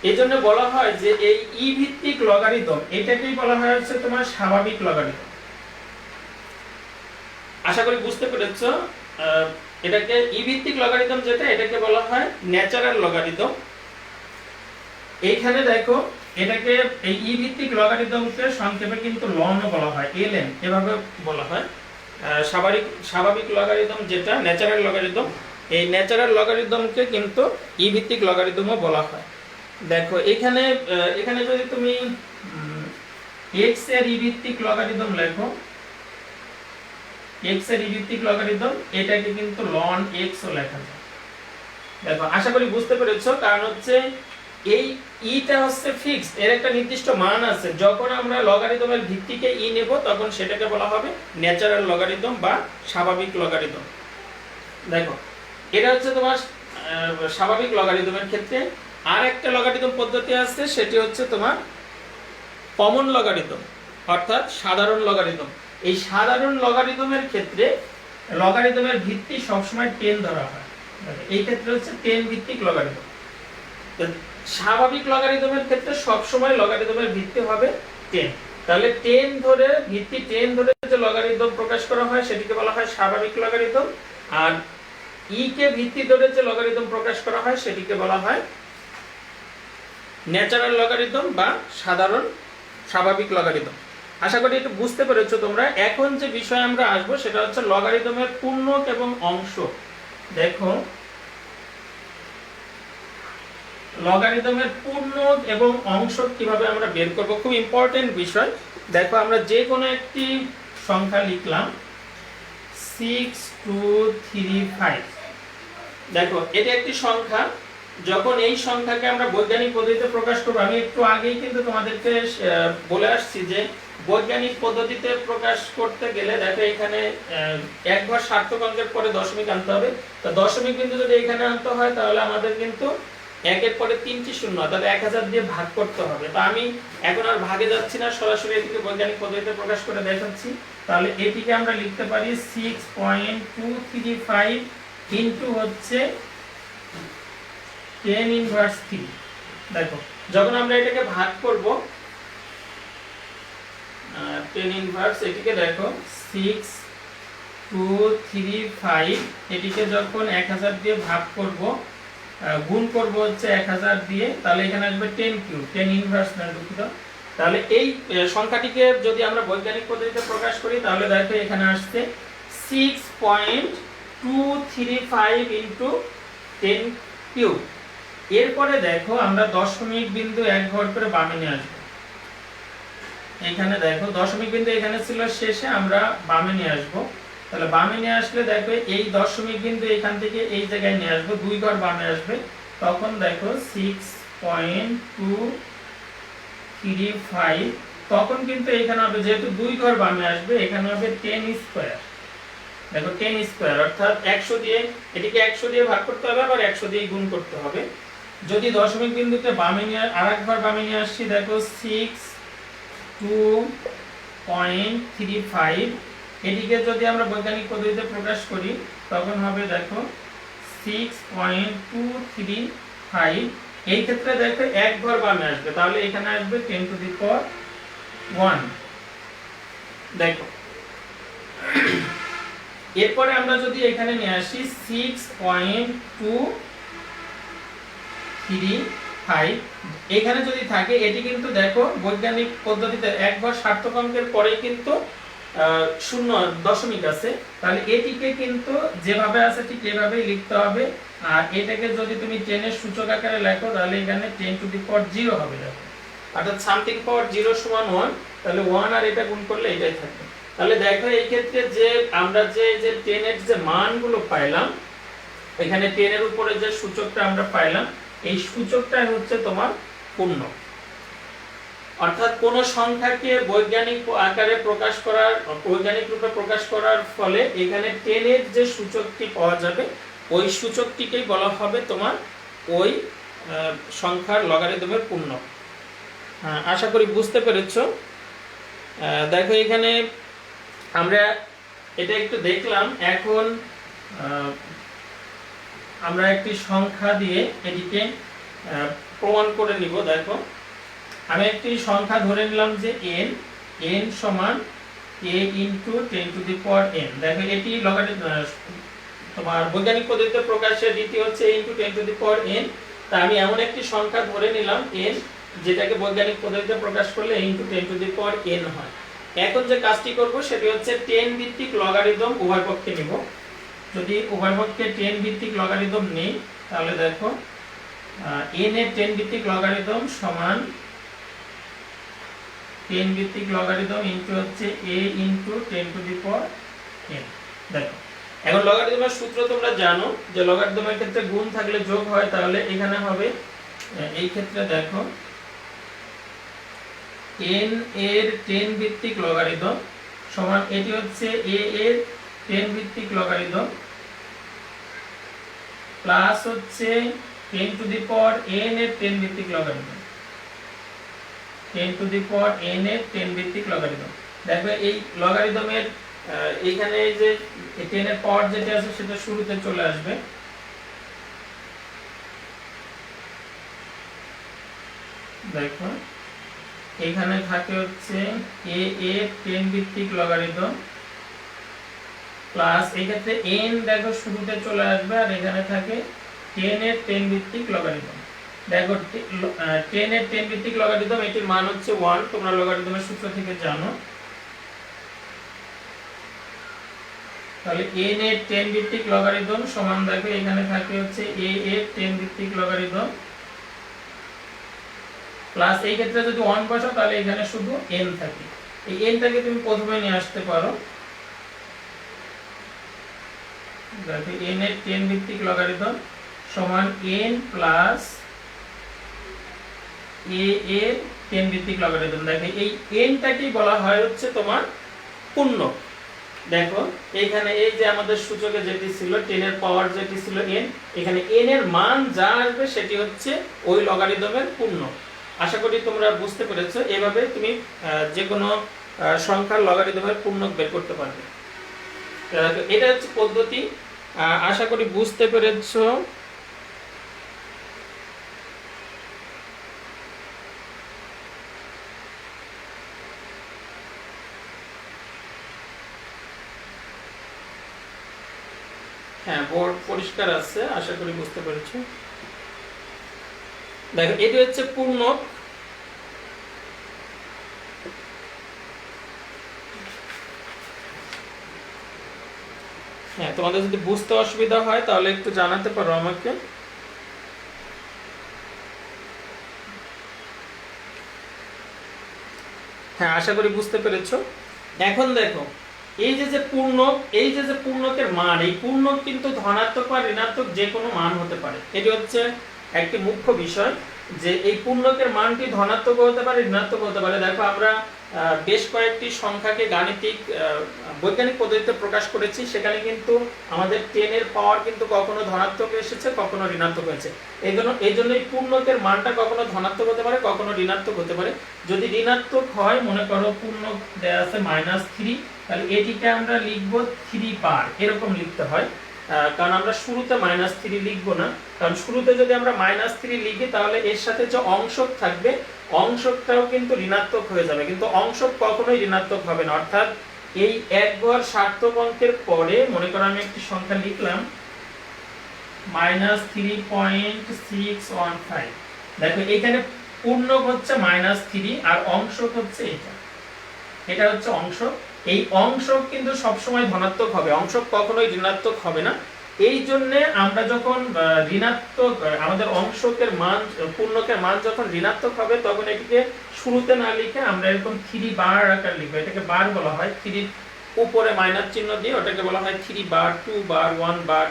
এই জন্য বলা হয় যে এই ই ভিত্তিক লগারিদম, এটাকেই বলা হয় হচ্ছে তোমার স্বাভাবিক লগারিদম। আশা করি বুঝতে পেরেছো। এটাকে ই ভিত্তিক লগারিদম যেটা, এটাকে বলা হয় ন্যাচারাল লগারিদম। এইখানে দেখো এটাকে এই ই ভিত্তিক লগারিদমকে সংক্ষেপে কিন্তু লন বলা হয়, এলএন এভাবে বলা হয়। স্বাভাবিক লগারিদম যেটা ন্যাচারাল লগারিদম, এই ন্যাচারাল লগারিদমকে কিন্তু ই ভিত্তিক লগারিদমও বলা হয়। দেখো এখানে এখানে যদি তুমি x এর ই ভিত্তিক লগারিদম লেখো, x এর ই ভিত্তিক লগারিদম, এটাকে কিন্তু ln x ও লেখা যায়। দেখো আশা করি বুঝতে পেরেছো। কারণ হচ্ছে এই ইটা হচ্ছে ফিক্সড, এর একটা নির্দিষ্ট মান আছে। যখন আমরা লগারিদমের ভিত্তিকে ই নেব তখন সেটাকে বলা হবে ন্যাচারাল লগারিদম বা স্বাভাবিক লগারিদম। দেখো এটা হচ্ছে তোমার স্বাভাবিক লগারিদমের ক্ষেত্রে। আর একটা লগারিদম পদ্ধতি আছে, সেটি হচ্ছে তোমার কমন লগারিদম, অর্থাৎ সাধারণ লগারিদম। এই সাধারণ লগারিদমের ক্ষেত্রে লগারিদমের ভিত্তি সবসময় 10 ধরা হয়। এই ক্ষেত্রে হচ্ছে 10 ভিত্তিক লগারিদম। স্বাভাবিক লগারিদমের ক্ষেত্রে সবসময় লগারিদমের ভিত্তি হবে 10। তাহলে 10 ধরে, ভিত্তি 10 ধরে যে লগারিদম প্রকাশ করা হয় সেটিকে বলা হয় স্বাভাবিক লগারিদম। আর ই কে ভিত্তি ধরে যে লগারিদম প্রকাশ করা হয় সেটিকে বলা হয় ন্যাচারাল লগারিদম বা সাধারণ স্বাভাবিক লগারিদম। আশা করি একটু বুঝতে পেরেছো তোমরা। এখন যে বিষয় আমরা আসবো সেটা হচ্ছে লগারিদমের পূর্ণক এবং অংশ। দেখো লগারিদমের পূর্ণক এবং অংশ কিভাবে আমরা বের করব, খুব ইম্পর্টেন্ট বিষয়। দেখো আমরা যে কোনো একটি সংখ্যা লিখলাম 6235। দেখো এটা একটি সংখ্যা। যখন এই সংখ্যাকে আমরা বৈজ্ঞানিক পদ্ধতিতে প্রকাশ করব, আমি একটু আগেই কিন্তু তোমাদেরকে বলে আসছি যে বৈজ্ঞানিক পদ্ধতিতে প্রকাশ করতে গেলে দেখো এখানে এক ঘর সার্থক অঙ্কের পরে দশমিক আনতে হবে। তো দশমিক বিন্দু যদি এখানে আনতে হয় তাহলে আমাদের কিন্তু একের পরে 3টি শূন্য, তাহলে 1000 দিয়ে ভাগ করতে হবে। তো আমি এখন আর ভাগে যাচ্ছি না, সরাসরি এটিকে বৈজ্ঞানিক পদ্ধতিতে প্রকাশ করে দেখাচ্ছি। তাহলে এটিকে আমরা লিখতে পারি 6.235 ইনটু হচ্ছে 10 ইনভার্স 3। দেখো যখন আমরা এটাকে ভাগ করব 10 ইনভার্স, এটিকে দেখো 6235, এটিকে যখন 1000 দিয়ে ভাগ করব, গুণ করব হচ্ছে 1000 দিয়ে, তাহলে এখানে আসবে 10 কিউব, 10 ইনভার্স না দুঃখিত। তাহলে এই সংখ্যাটিকে যদি আমরা বৈজ্ঞানিক পদ্ধতিতে প্রকাশ করি তাহলে দেখো এখানে আসছে 6.235 ইনটু 10 কিউব। এরপরে দেখো আমরা দশমিক বিন্দু এক ঘর করে বামে নিয়ে আসবো। এখানে দেখো দশমিক বিন্দু এখানে ছিল শেষে, আমরা বামে নিয়ে আসবো। তাহলে বামে নিয়ে আসলে দেখো এই দশমিক বিন্দু এখান থেকে এই জায়গায় নিয়ে আসবো, 2 ঘর বামে আসবে। তখন দেখো 6.235, তখন কিন্তু এখানে হবে, যেহেতু 2 ঘর বামে আসবে, এখানে হবে 10 স্কয়ার। দেখো 10 স্কয়ার অর্থাৎ 100 দিয়ে, এটিকে 100 দিয়ে ভাগ করতে হবে, আবার 100 দিয়ে গুণ করতে হবে। যদি দশমিক বিন্দুতে বামে নিয়ে আরেক ঘর বামে নিয়ে আসছি, দেখো 62.35, এটিকে যদি আমরা বৈজ্ঞানিক পদ্ধতিতে প্রকাশ করি তখন হবে দেখো 6.235। এই ক্ষেত্রে দেখো এক ঘর বামে আসবে, তাহলে এখানে আসবে 10 টু দি পাওয়ার 1। দেখো এরপরে আমরা যদি এখানে নিয়ে আসি 6.235, এখানে যদি থাকে, এটি কিন্তু দেখো বৈজ্ঞানিক পদ্ধতিতে এক ঘর সার্থক অঙ্কের পরেই কিন্তু শূন্য দশমিক আছে, তাহলে এটিকে কিন্তু যেভাবে আছে ঠিক এভাবেই লিখতে হবে। আর এটাকে যদি তুমি 10 এর সূচক আকারে লেখো তাহলে এখানে 10 টু দি পাওয়ার 0 হবে। দেখো অর্থাৎ সামথিং পাওয়ার 0 সমান 1, তাহলে 1 আর এটা গুণ করলে এটাই থাকবে। তাহলে দেখো এই ক্ষেত্রে যে আমরা যে 10 এর যে মানগুলো পাইলাম, এখানে 10 এর উপরে যে সূচকটা আমরা পাইলাম, এই সূচকটাই হচ্ছে তোমার পূর্ণ। অর্থাৎ কোন সংখ্যাকে বৈজ্ঞানিক আকারে প্রকাশ করার, বৈজ্ঞানিক রূপে প্রকাশ করার ফলে এখানে 10 এর যে সূচকটি পাওয়া যাবে ওই সূচকটিকেই বলা হবে তোমার ওই সংখ্যার লগারিদমের পূর্ণ। আশা করি বুঝতে পেরেছো। দেখো এখানে আমরা এটা একটু দেখলাম, এখন আমরা একটি সংখ্যা দিয়ে এটিকে প্রমাণ করে নিব। দেখো আমি একটি সংখ্যা ধরে নিলাম যে n সমান a into 10 to the power n। দেখো এটি তোমার বৈজ্ঞানিক পদ্ধতিতে প্রকাশের রীতি হচ্ছে a into 10 to the power n। তা আমি এমন একটি সংখ্যা ধরে নিলাম n, যেটাকে বৈজ্ঞানিক পদ্ধতিতে প্রকাশ করলে a into 10 to the power n হয়। এখন যে কাজটি করব সেটি হচ্ছে 10 ভিত্তিক লগারিদম উভয় পক্ষে নিব। যদি উভয় পক্ষে 10 ভিত্তিক লগারিদম নেই তাহলে দেখো n এর 10 ভিত্তিক লগারিদম সমান 10 ভিত্তিক লগারিদম ইনটু হচ্ছে a into 10 to the power n। দেখো এখন লগারিদমের সূত্র তোমরা জানো যে লগারিদমের ক্ষেত্রে গুণ থাকলে যোগ হয়, তাহলে এখানে হবে এই ক্ষেত্রে দেখো n এর 10 ভিত্তিক লগারিদম সমান এটি হচ্ছে a এর 10 ভিত্তিক লগারিদম প্লাস হচ্ছে 10 টু দি পাওয়ার n এর 10 ভিত্তিক logarithm, 10 to the power n এর 10 ভিত্তিক লগারিদম। দেখো এই লগারিদমের এইখানে এই যে 10 এর পাওয়ার যেটা আছে সেটা শুরুতে চলে আসবে। দেখো এখানে থাকে হচ্ছে a এর 10 ভিত্তিক লগারিদম প্লাস এই ক্ষেত্রে n দেখো শুরুতে চলে আসবে, আর এখানে থাকে 10 এর 10 ভিত্তিক লগারিদম। দেখো 10 এর 10 ভিত্তিক লগারিদম এটির মান হচ্ছে 1, তোমরা লগারিদমের সূত্র থেকে জানো। তাহলে n এর 10 ভিত্তিক লগারিদম সমান দেখো এখানে থাকে হচ্ছে a এর 10 ভিত্তিক লগারিদম প্লাস এই ক্ষেত্রে যদি 1 বসাও তাহলে এখানে শুধু n থাকে। এই n টাকে তুমি প্রথমে নিয়ে আসতে পারো। দেখো n এর 10 ভিত্তিক লগারিদম সমান n প্লাস a এর 10 ভিত্তিক লগারিদম। দেখো এই n টাকেই বলা হয় হচ্ছে তোমার পূর্ণ। দেখো এখানে এই যে আমাদের সূচকে যেটি ছিল 10 এর পাওয়ার যেটি ছিল n, এখানে n এর মান যা আসবে সেটি হচ্ছে ওই লগারিদমের পূর্ণ। আশা করি তোমরা বুঝতে পেরেছো। এভাবে তুমি যে কোনো সংখ্যার লগারিদমের পূর্ণক বের করতে পারবে। এটা হচ্ছে পদ্ধতি, আশা করি বুঝতে পেরেছো। হ্যাঁ, বোর্ড পরিষ্কার আছে, আশা করি বুঝতে পেরেছো। দেখো এটি হচ্ছে পূর্ণক। হ্যাঁ, তোমাদের যদি বুঝতে অসুবিধা হয় তাহলে একটু জানাতে পারো আমাকে। হ্যাঁ, আশা করি বুঝতে পেরেছো। এখন দেখো এই যে পূর্ণক, এই যে পূর্ণকের মান, এই পূর্ণক কিন্তু ধনাত্মক বা ঋণাত্মক যে কোনো মান হতে পারে। এটি হচ্ছে একটি মুখ্য বিষয় যে এই পূর্ণকের মানটি ধনাত্মক হতে পারে, ঋণাত্মক হতে পারে। দেখো আমরা বেশ কয়েকটি সংখ্যাকে গাণিতিক বৈজ্ঞানিক পদ্ধতিতে প্রকাশ করেছি, সেখানে কিন্তু আমাদের 10 এর পাওয়ার কিন্তু কখনো ধনাত্মক এসেছে, কখনো ঋণাত্মক হয়েছে। এই জন্য এই পূর্ণকের মানটা কখনো ধনাত্মক হতে পারে, কখনো ঋণাত্মক হতে পারে। যদি ঋণাত্মক হয়, মনে করো পূর্ণক দেয়া আছে -3, তাহলে এটিকে আমরা লিখব 3 বার, এরকম লিখতে হয়। কারণ আমরা শুরুতে -3 লিখবো না, কারণ শুরুতে যদি আমরা -3 লিখি তাহলে এর সাথে যে অংশক থাকবে অংশকটাও কিন্তু ঋণাত্মক হয়ে যাবে, কিন্তু অংশক কখনোই ঋণাত্মক হবে না। অর্থাৎ এই এক ঘর সার্থক অঙ্কের পরে মনে করো আমি একটি সংখ্যা লিখলাম -3.615। দেখো এখানে পূর্ণক হচ্ছে -3 আর অংশক হচ্ছে এটা হচ্ছে অংশক। এই অংশক কিন্তু সবসময় ধনাত্মক হবে, অংশক কখনোই ঋণাত্মক হবে না। এই জন্য আমরা যখন ঋণাত্মক, আমাদের অংশকের মান, পূর্ণকের মান যখন ঋণাত্মক হবে তখন এটিকে শুরুতে না লিখে আমরা এরকম 3 বার আকার লিখবো। এটাকে বার বলা হয়, 3 উপরে মাইনাস চিহ্ন দিয়ে ওটাকে বলা হয় 3 বার, 2 বার, 1 বার,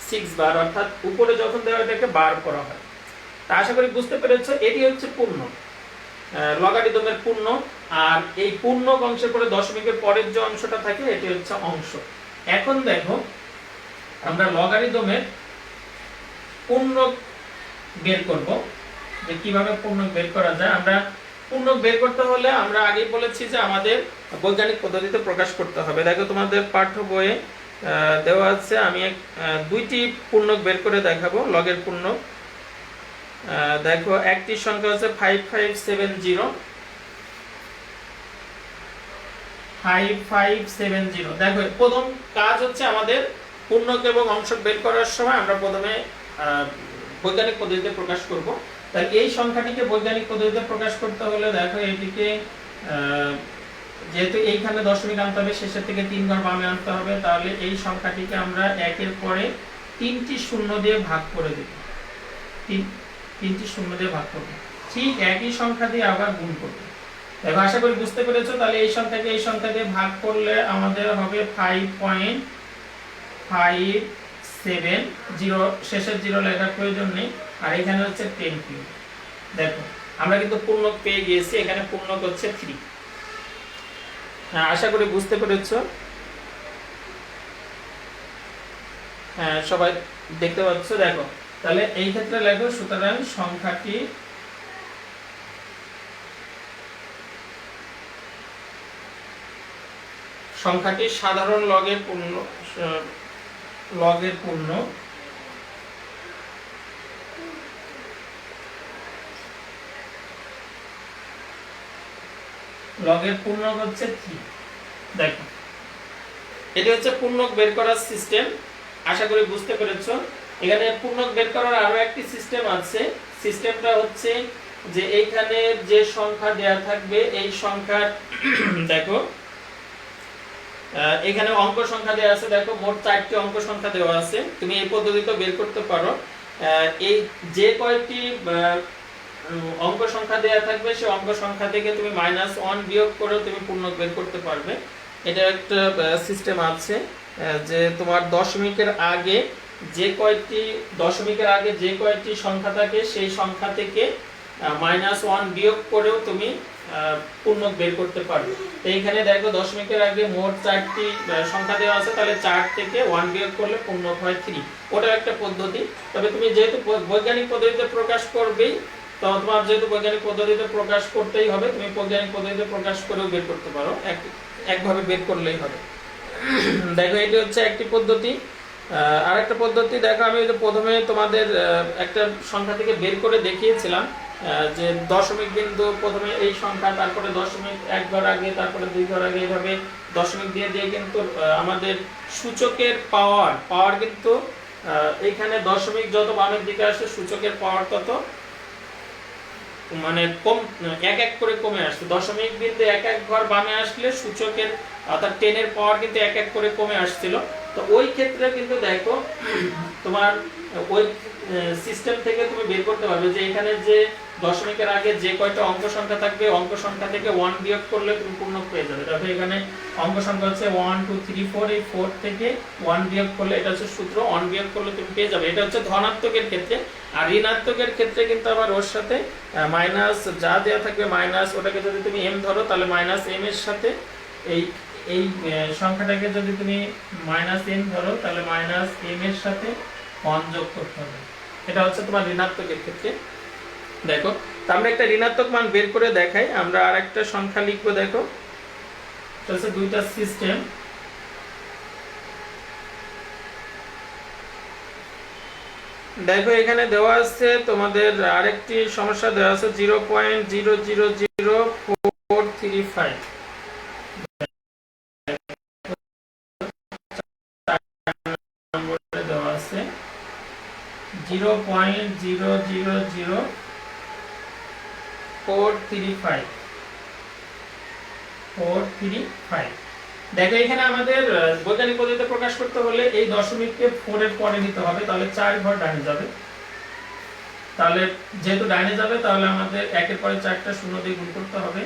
6 বার, অর্থাৎ উপরে যখন দেওয়া এটাকে বার করা হয়। তা আশা করি বুঝতে পেরেছো। এটি হচ্ছে পূর্ণক। লগারিদমের পূর্ণ, আর এই পূর্ণক অংশের পরে দশমিকের পরের যে অংশটা থাকে এটি হচ্ছে অংশ। এখন দেখো আমরা লগারিদমের পূর্ণক বের করব, যে কিভাবে পূর্ণক বের করা যায়। আমরা পূর্ণক বের করতে হলে আমরা আগেই বলেছি যে আমাদের বৈজ্ঞানিক পদ্ধতিতে প্রকাশ করতে হবে। দেখো তোমাদের পাঠ্য বইয়ে দেওয়া আছে, আমি দুইটি পূর্ণক বের করে দেখাবো, লগের পূর্ণক। দেখো একটি সংখ্যা হচ্ছে 5570, 5570। দেখো প্রথম কাজ হচ্ছে আমাদের পূর্ণক এবং অংশক বের করার সময় আমরা প্রথমে বৈজ্ঞানিক পদ্ধতিতে প্রকাশ করব। তাহলে এই সংখ্যাটিকে বৈজ্ঞানিক পদ্ধতিতে প্রকাশ করতে হলে দেখো এটিকে যেহেতু এইখানে দশমিক আনতে হবে, শেষের থেকে 3 ঘর বামে আনতে হবে, তাহলে এই সংখ্যাটিকে আমরা একের পরে 3টি শূন্য দিয়ে ভাগ করে দেব। 3টি শূন্য দিয়ে ভাগ করব, ঠিক একই সংখ্যা দিয়ে আবার গুণ করব। দেখো আশা করি বুঝতে পেরেছো। তাহলে এই সংখ্যাকে এই সংখ্যা দিয়ে ভাগ করলে আমাদের হবে 5.570, শেষের 0 লেখার প্রয়োজন নেই, আর এখানে হচ্ছে 10 কিউব। দেখো আমরা কিন্তু পূর্ণক পেয়ে গিয়েছি, এখানে পূর্ণক হচ্ছে 3। হ্যাঁ, আশা করি বুঝতে পেরেছো। হ্যাঁ, সবাই দেখতে পাচ্ছ। দেখো তাহলে এই ক্ষেত্রে লেখো, সুতরাং সংখ্যাটি সাধারণ লগের পূর্ণ, লগের পূর্ণ, লগের পূর্ণক হচ্ছে 3। দেখো এটি হচ্ছে পূর্ণক বের করার সিস্টেম, আশা করি বুঝতে পেরেছো। এখানে পূর্ণক বের করার আরো একটি সিস্টেম আছে। সিস্টেমটা হচ্ছে যে এইখানে যে সংখ্যা দেয়া থাকবে এই সংখ্যা দেখো এখানে অঙ্ক সংখ্যা দেওয়া আছে। দেখো মোট 4টি অঙ্ক সংখ্যা দেওয়া আছে, তুমি এই পদ্ধতিতে বের করতে পারো। এই যে কয়টি অঙ্ক সংখ্যা দেওয়া থাকবে সেই অঙ্ক সংখ্যা থেকে তুমি -1 বিয়োগ করে তুমি পূর্ণক বের করতে পারবে। এটা একটা সিস্টেম আছে যে তোমার দশমিকের আগে যে কয়টি সংখ্যা থাকে সেই সংখ্যা থেকে -1 বিয়োগ করেও তুমি পূর্ণক বের করতে পারবে। তো এইখানে দেখো দশমিকের আগে মোট 4টি সংখ্যা দেওয়া আছে, তাহলে 4 থেকে 1 বিয়োগ করলে পূর্ণক হয় 3। ওটা একটা পদ্ধতি। তবে তুমি যেহেতু বৈজ্ঞানিক পদ্ধতিতে প্রকাশ করবেই, তো তোমার যেহেতু বৈজ্ঞানিক পদ্ধতিতে প্রকাশ করতেই হবে, তুমি বৈজ্ঞানিক পদ্ধতিতে প্রকাশ করেও বের করতে পারো, একভাবে বের করলেই হবে। দেখো এটি হচ্ছে একটি পদ্ধতি। আরেকটা পদ্ধতি দেখো, আমি প্রথমে তোমাদের একটা সংখ্যা থেকে বের করে দেখিয়েছিলাম যে দশমিক বিন্দু, প্রথমে এই সংখ্যা, তারপরে দশমিক 1 ঘর আগে, তারপরে 2 ঘর আগে, এইভাবে দশমিক দিয়ে দিয়ে কিন্তু আমাদের সূচকের পাওয়ার কিন্তু এইখানে দশমিক যত বামের দিকে আসে সূচকের পাওয়ার তত মানে কম, এক এক করে কমে আসছে। দশমিক বিন্দু 1 ঘর বামে আসলে সূচকের অর্থাৎ 10 এর পাওয়ার কিন্তু এক এক করে কমে আসছিল। তো ওই ক্ষেত্রে কিন্তু দেখো তোমার ওই সিস্টেম থেকে তুমি বের করতে পারবে যে এখানে যে দশমিকের আগে যে কয়টা অঙ্ক সংখ্যা থাকবে, অঙ্ক সংখ্যা থেকে 1 বিয়োগ করলে তুমি পূর্ণক পেয়ে যাবে। তবে এখানে অঙ্ক সংখ্যা হচ্ছে 1 2 3 4, এই 4 থেকে 1 বিয়োগ করলে, এটা হচ্ছে সূত্র, 1 বিয়োগ করলে তুমি পেয়ে যাবে। এটা হচ্ছে ধনাত্মকের ক্ষেত্রে। আর ঋণাত্মকের ক্ষেত্রে কিন্তু আবার ওর সাথে মাইনাস যা দেওয়া থাকবে, মাইনাস ওটাকে যদি তুমি m ধরো, তাহলে -m এর সাথে এই সংখ্যাটাকে যদি তুমি -m ধরো, তাহলে -m এর সাথে 1 যোগ করতে হবে। এটা হচ্ছে তোমার ঋণাত্মকের ক্ষেত্রে। দেখো তো আমরা একটা ঋণাত্মক মান বের করে দেখাই। আমরা আরেকটা সংখ্যা লিখবো। দেখো এটা হচ্ছে দুইটা সিস্টেম। দেখো এখানে দেওয়া আছে তোমাদের আরেকটি সমস্যা দেওয়া আছে 0.000435। দেওয়া আছে 0.000435। দেখো এখানে আমাদের বৈজ্ঞানিক পদ্ধতিতে প্রকাশ করতে হলে এই দশমিককে 4 এর পরে নিতে হবে, তাহলে 4 ঘর ডানে যাবে। তাহলে যেহেতু ডানে যাবে, তাহলে আমাদের 1 এর পরে 4টা শূন্য দিয়ে গুণ করতে হবে।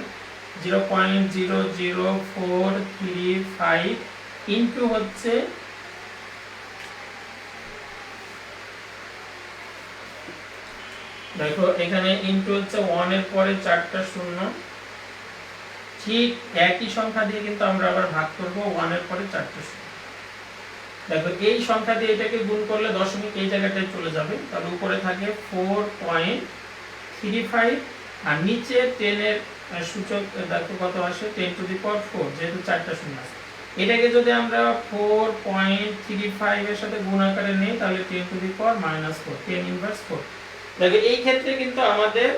0.00435 ইনটু হচ্ছে দেখো এখানে ইনটু হচ্ছে 1 এর পরে 4টা শূন্য, ঠিক একই সংখ্যা দিয়ে কিন্তু আমরা আবার ভাগ করব 1 এর পরে 4টা শূন্য। দেখো এই সংখ্যা দিয়ে এটাকে গুণ করলে দশমিক এই জায়গাটায় চলে যাবে, তাহলে উপরে থাকে 4.35 আর নিচে 10 এর সূচক দেখো কত আসে 10 টু দি পাওয়ার 4, যেহেতু 4টা শূন্য আছে। এটাকে যদি আমরা 4.35 এর সাথে গুণ আকারে নেই তাহলে 10 টু দি পাওয়ার -4, 10 ইনভার্স 4। দেখো এই ক্ষেত্রে কিন্তু আমাদের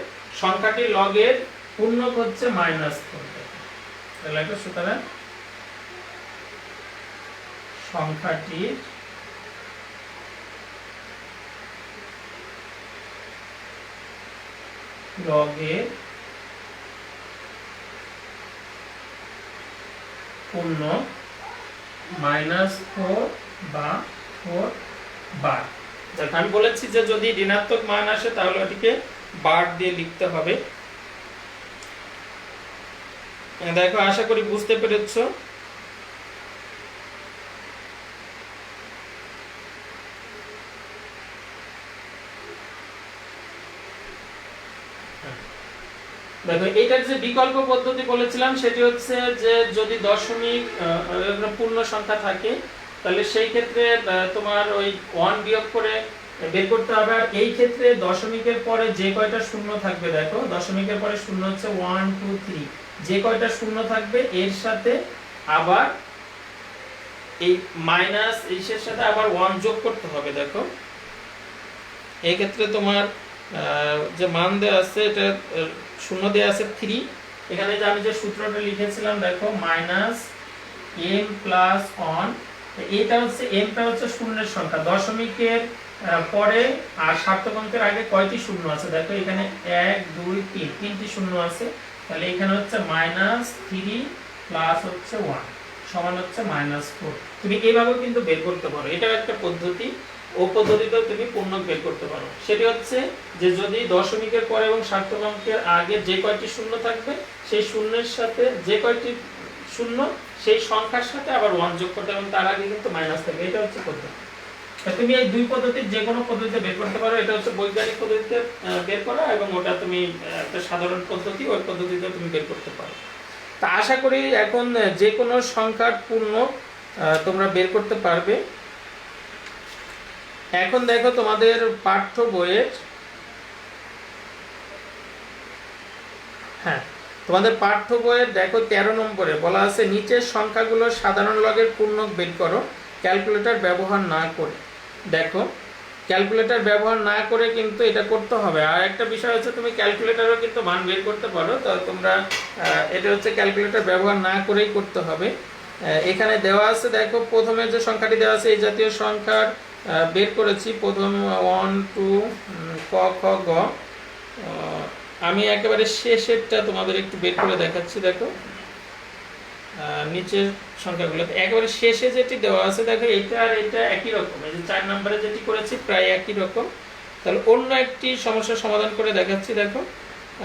সংখ্যাটি লগের পূর্ণক হচ্ছে -4। তাহলে এটা সুতরাং সংখ্যাটির লগের পূর্ণক -4 বা 4 বার। আমি বলেছি যে যদি ঋণাত্মক মান আসে তাহলে ওটিকে বার দিয়ে লিখতে হবে। দেখো আশা করি বুঝতে পেরেছো। দেখো এটার যে বিকল্প পদ্ধতি বলেছিলাম সেটি হচ্ছে যে যদি দশমিক পূর্ণ সংখ্যা থাকে তাহলে সেই ক্ষেত্রে তোমার ওই 1 বিয়োগ করে বের করতে হবে। আর এই ক্ষেত্রে দশমিকের পরে যে কয়টা শূন্য থাকবে, দেখো দশমিকের পরে শূন্য হচ্ছে 1 2 3, যে কয়টা শূন্য থাকবে এর সাথে আবার এই মাইনাস এর সাথে আবার 1 যোগ করতে হবে। দেখো এই ক্ষেত্রে তোমার যে মান দেওয়া আছে এটা শূন্য দেওয়া আছে 3, এখানে যে আমি যে সূত্রটা লিখেছিলাম দেখো -m+1, এটা হচ্ছে mটা হচ্ছে শূন্যের সংখ্যা, দশমিকের পরে আর সার্থক অঙ্কের আগে কয়টি শূন্য আছে, দেখো এখানে 1 2 3, তিনটি শূন্য আছে, তাহলে এখানে হচ্ছে -3 প্লাস হচ্ছে 1 সমান হচ্ছে -4। তুমি এইভাবেও কিন্তু বের করতে পারো, এটাও একটা পদ্ধতি। ও পদ্ধতিতেও তুমি পূর্ণক বের করতে পারো। সেটি হচ্ছে যে যদি দশমিকের পরে এবং সার্থক অঙ্কের আগে যে কয়টি শূন্য থাকবে সেই শূন্যের সাথে যে কয়টি শূন্য সেই সংখ্যার সাথে আবার 1 যোগ করতে এবং তার আগে কিন্তু মাইনাস থাকবে। এটা হচ্ছে পদ্ধতি। তুমি এই দুই পদ্ধতির যে কোনো পদ্ধতিতে বের করতে পারো। এটা হচ্ছে বৈজ্ঞানিক পদ্ধতিতে বের করা এবং ওটা তুমি একটা সাধারণ পদ্ধতি, ওই পদ্ধতিতে তুমি বের করতে পারো। তা আশা করি এখন যে কোনো সংখ্যার পূর্ণক তোমরা বের করতে পারবে। এখন দেখো তোমাদের পাঠ্য বইয়ের তোমাদের পাঠ্য বইয়ের দেখো 13 নম্বরে বলা আছে নিচের সংখ্যাগুলো সাধারণ লগের পূর্ণক বের করো ক্যালকুলেটর ব্যবহার না করে। দেখো ক্যালকুলেটর ব্যবহার না করে কিন্তু এটা করতে হবে। আর একটা বিষয় হচ্ছে তুমি ক্যালকুলেটরও কিন্তু মান বের করতে পারো, তো তোমরা এটা হচ্ছে ক্যালকুলেটর ব্যবহার না করেই করতে হবে। এখানে দেওয়া আছে দেখো প্রথমে যে সংখ্যাটি দেওয়া আছে এই জাতীয় সংখ্যার বের করেছি প্রথম 1 2 ক খ গ। আমি একেবারে শেষেরটা তোমাদের একটু বের করে দেখাচ্ছি। দেখো নিচের সংখ্যাগুলো একেবারে শেষে যেটি দেওয়া আছে দেখো এটা আর এটা একই রকম, এই যে 4 নম্বরে যেটি করেছি প্রায় একই রকম। তাহলে অন্য একটি সমস্যার সমাধান করে দেখাচ্ছি। দেখো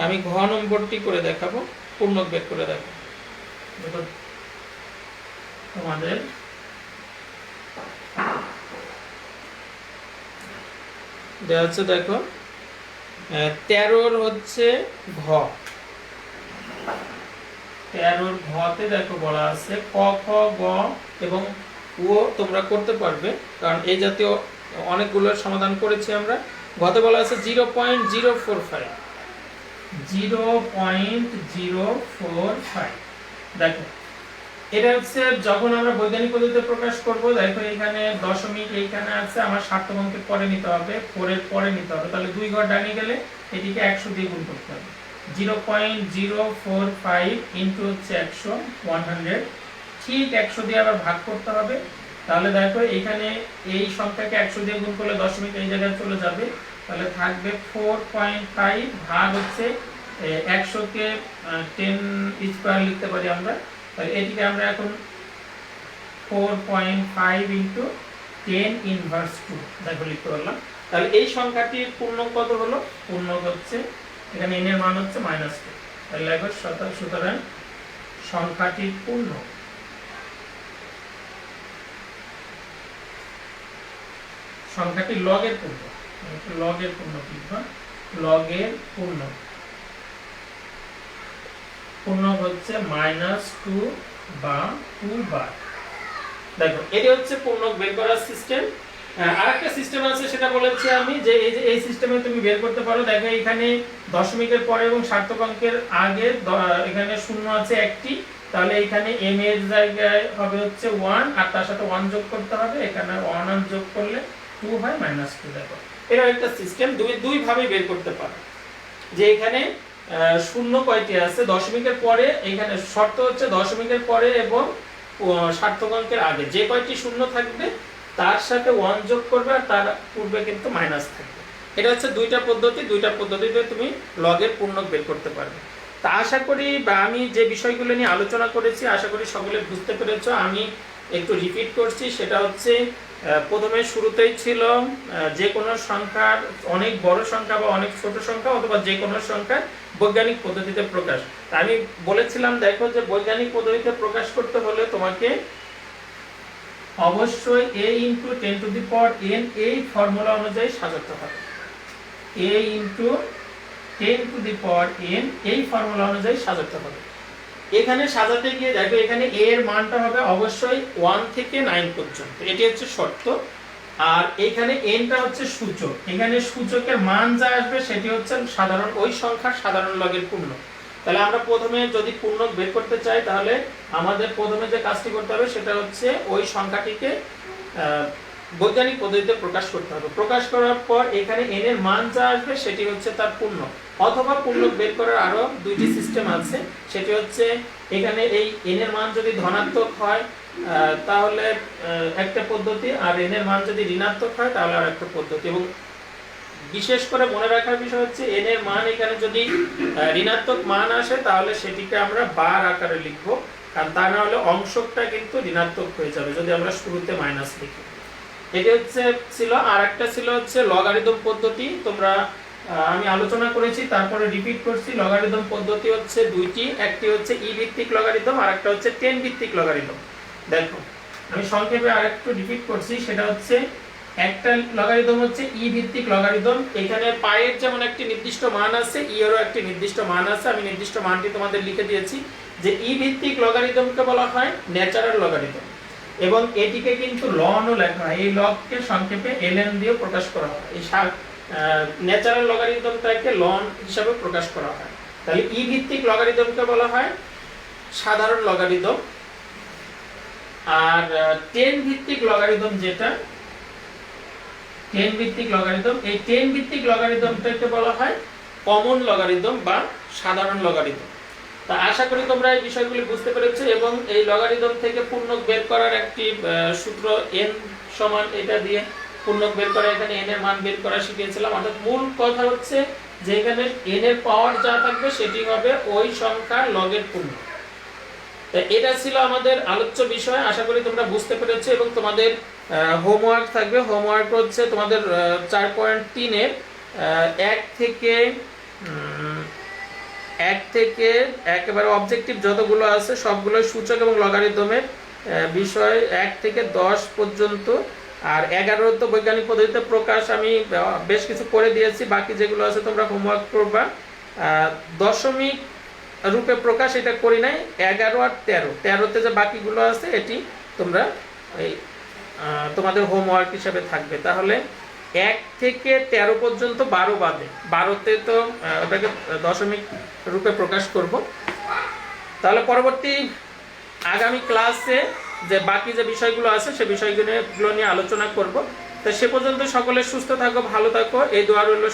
আমি ঘ নম্বরটি করে দেখাবো, পূর্ণক বের করে দেখো। দেখো তোমাদের দেওয়া হচ্ছে দেখো 13 হচ্ছে ঘ, 13 ঘতে দেখো বলা আছে ক খ গ এবং ও তোমরা করতে পারবে, কারণ এই জাতীয় অনেকগুলোর সমাধান করেছি আমরা। ঘতে বলা আছে 0.045, 0.045। দেখো এটা হচ্ছে যখন আমরা বৈজ্ঞানিক পদ্ধতিতে প্রকাশ করব। দেখো এখানে দশমিক এইখানে আছে, আমার সার্থক অঙ্কের পরে নিতে হবে, 4 এর পরে নিতে হবে, তাহলে 2 ঘর ডানে গেলে এটিকে 100 দিয়ে গুণ করতে হবে। 0.045 ইনটু হচ্ছে 100, 100, ঠিক 100 দিয়ে আবার ভাগ করতে হবে। তাহলে দেখো এখানে এই সংখ্যাকে 100 দিয়ে গুণ করলে দশমিক এই জায়গায় চলে যাবে, তাহলে থাকবে 4.5 ভাগ হচ্ছে 100 কে 10 স্কয়ার লিখতে পারি আমরা। তাহলে এটিকে আমরা এখন 4.5 ইনটু 10 ইনভার্স 2 দেখো লিখতে পারলাম। তাহলে এই সংখ্যাটির পূর্ণক কত হলো? পূর্ণক হচ্ছে এখানে n এর মান হচ্ছে -2। তাহলে দেখো সুতরাং সংখ্যাটির পূর্ণক সংখ্যাটি লগের পূর্ণক, লগের পূর্ণক লিখবা লগের পূর্ণক হচ্ছে -2 বা 2 বার। দেখো এটি হচ্ছে পূর্ণক বের করার সিস্টেম। আরেকটা সিস্টেম আছে, সেটা বলেছি আমি যে এই সিস্টেমে তুমি বের করতে পারো। দেখো এখানে দশমিকের পরে এবং সার্থক অঙ্কের আগে এখানে শূন্য আছে একটি, তাহলে এখানে m এর জায়গায় হবে হচ্ছে 1 আর তার সাথে 1 যোগ করতে হবে, এখানে 1 যোগ করলে 2 হয় -2। দেখো এটা একটা সিস্টেম, দুই ভাবে বের করতে পারো। যে এখানে শূন্য কয়টি আছে দশমিকের পরে, এখানে শর্ত হচ্ছে দশমিকের পরে এবং সার্থক অঙ্কের আগে যে কয়টি শূন্য থাকবে তার সাথে 1 যোগ করবে আর তার পূর্বে কিন্তু মাইনাস থাকবে। এটা হচ্ছে দুইটা পদ্ধতিতে তুমি লগের পূর্ণক বের করতে পারবে। তা আশা করি, বা আমি যে বিষয়গুলো নিয়ে আলোচনা করেছি আশা করি সকলে বুঝতে পেরেছো। আমি একটু রিপিট করছি, সেটা হচ্ছে প্রথমে শুরুতেই ছিল যে কোনো সংখ্যার অনেক বড় সংখ্যা বা অনেক ছোট সংখ্যা অথবা যে কোনো সংখ্যা বৈজ্ঞানিক পদ্ধতিতে প্রকাশ। তা আমি বলেছিলাম দেখো যে বৈজ্ঞানিক পদ্ধতিতে প্রকাশ করতে হলে তোমাকে অবশ্যই a × 10⁻n এই ফর্মুলা অনুযায়ী সাজাতে হবে। a × 10⁻n এই ফর্মুলা অনুযায়ী সাজাতে হবে। এখানে সাজাতে গিয়ে দেখো এখানে a এর মানটা হবে অবশ্যই 1 থেকে 9 পর্যন্ত, এটি হচ্ছে শর্ত। আর এখানে n টা হচ্ছে সূচক, এখানে সূচকের মান যা আসবে সেটি হচ্ছে সাধারণ ওই সংখ্যার সাধারণ লগের পূর্ণ। তাহলে আমরা প্রথমে যদি পূর্ণক বের করতে চাই তাহলে আমাদের প্রথমে যে কাজটি করতে হবে সেটা হচ্ছে ওই সংখ্যাটিকে বৈজ্ঞানিক পদ্ধতিতে প্রকাশ করতে হবে। প্রকাশ করার পর এখানে n এর মান যা আসবে সেটি হচ্ছে তার পূর্ণ। অথবা পূর্ণক বের করার আরো দুইটি সিস্টেম আছে, সেটি হচ্ছে এখানে এই n এর মান যদি ধনাত্মক হয় তাহলে একটা পদ্ধতি, আর n এর মান যদি ঋণাত্মক হয় তাহলে আর একটা পদ্ধতি। এবং বিশেষ করে মনে রাখার বিষয় হচ্ছে n এর মান এখানে যদি ঋণাত্মক মান আসে তাহলে সেটিকে আমরা বার আকারে লিখব, কারণ তা না হলে অংশকটা কিন্তু ঋণাত্মক হয়ে যাবে যদি আমরা শুরুতে মাইনাস লিখি। এটি হচ্ছে ছিল। আর একটা ছিল হচ্ছে লগারিদম পদ্ধতি। তোমরা আমি আলোচনা করেছি তারপরে রিপিট করছি। লগারিদম পদ্ধতি হচ্ছে দুইটি, একটি হচ্ছে ই ভিত্তিক লগারিদম আর একটা হচ্ছে 10 ভিত্তিক লগারিদম। দেখো আমি সংক্ষেপে আরেকটু রিপিট করছি, সেটা হচ্ছে একটা লগারিদম হচ্ছে ই ভিত্তিক লগারিদম। এখানে পায়ের যেমন একটি নির্দিষ্ট মান আছে, ই এরও একটি নির্দিষ্ট মান আছে। আমি নির্দিষ্ট মানটি তোমাদের লিখে দিয়েছি। যে ই ভিত্তিক লগারিদমকে বলা হয় ন্যাচারাল লগারিদম, এবং এটিকে কিন্তু লনও লেখা হয়। এই লগকে সংক্ষেপে ln দিয়ে প্রকাশ করা হয়। এই ন্যাচারাল লগারিদমটাকে লন হিসাবে প্রকাশ করা হয়। তাহলে ই ভিত্তিক লগারিদমকে বলা হয় সাধারণ লগারিদম। আর 10 ভিত্তিক লগারিদম যেটা 10 ভিত্তিক লগারিদম, এই 10 ভিত্তিক লগারিদমটাকে বলা হয় কমন লগারিদম বা সাধারণ লগারিদম। তা আশা করি তোমরা এই বিষয়গুলি বুঝতে পেরেছো। এবং এই লগারিদম থেকে পূর্ণক বের করার একটি সূত্র n সমান এটা দিয়ে পূর্ণক বের করা, এখানে n এর মান বের করা শিখিয়েছিলাম। অর্থাৎ মূল কথা হচ্ছে যে এখানে n এর পাওয়ার যা থাকবে সেটি হবে ওই সংখ্যার লগের পূর্ণ। এটা ছিল আমাদের আলোচ্য বিষয়। আশা করি তোমরা বুঝতে পেরেছো। এবং তোমাদের হোমওয়ার্ক থাকবে। হোমওয়ার্ক হচ্ছে তোমাদের 4.3 এর 1 থেকে একেবারে অবজেক্টিভ যতগুলো আছে সবগুলো সূচক এবং লগারিদমের বিষয় 1 থেকে 10 পর্যন্ত। আর 11 তো বৈজ্ঞানিক পদ্ধতিতে প্রকাশ আমি বেশ কিছু করে দিয়েছি, বাকি যেগুলো আছে তোমরা হোমওয়ার্ক করবা। দশমিক রূপে প্রকাশ এটা করি নাই। 11 আর 13তে যে বাকিগুলো আছে এটি তোমরা এই তোমাদের হোমওয়ার্ক হিসেবে থাকবে। তাহলে 1 থেকে 13 পর্যন্ত 12 বাদে, 12তে তো ওটাকে দশমিক রূপে প্রকাশ করব। তাহলে পরবর্তী আগামী ক্লাসে যে বাকি যে বিষয়গুলো আছে সে বিষয়গুলো নিয়ে আলোচনা করব। তো সে পর্যন্ত সকলে সুস্থ থাকো, ভালো থাকো, এই দোয়া রইল।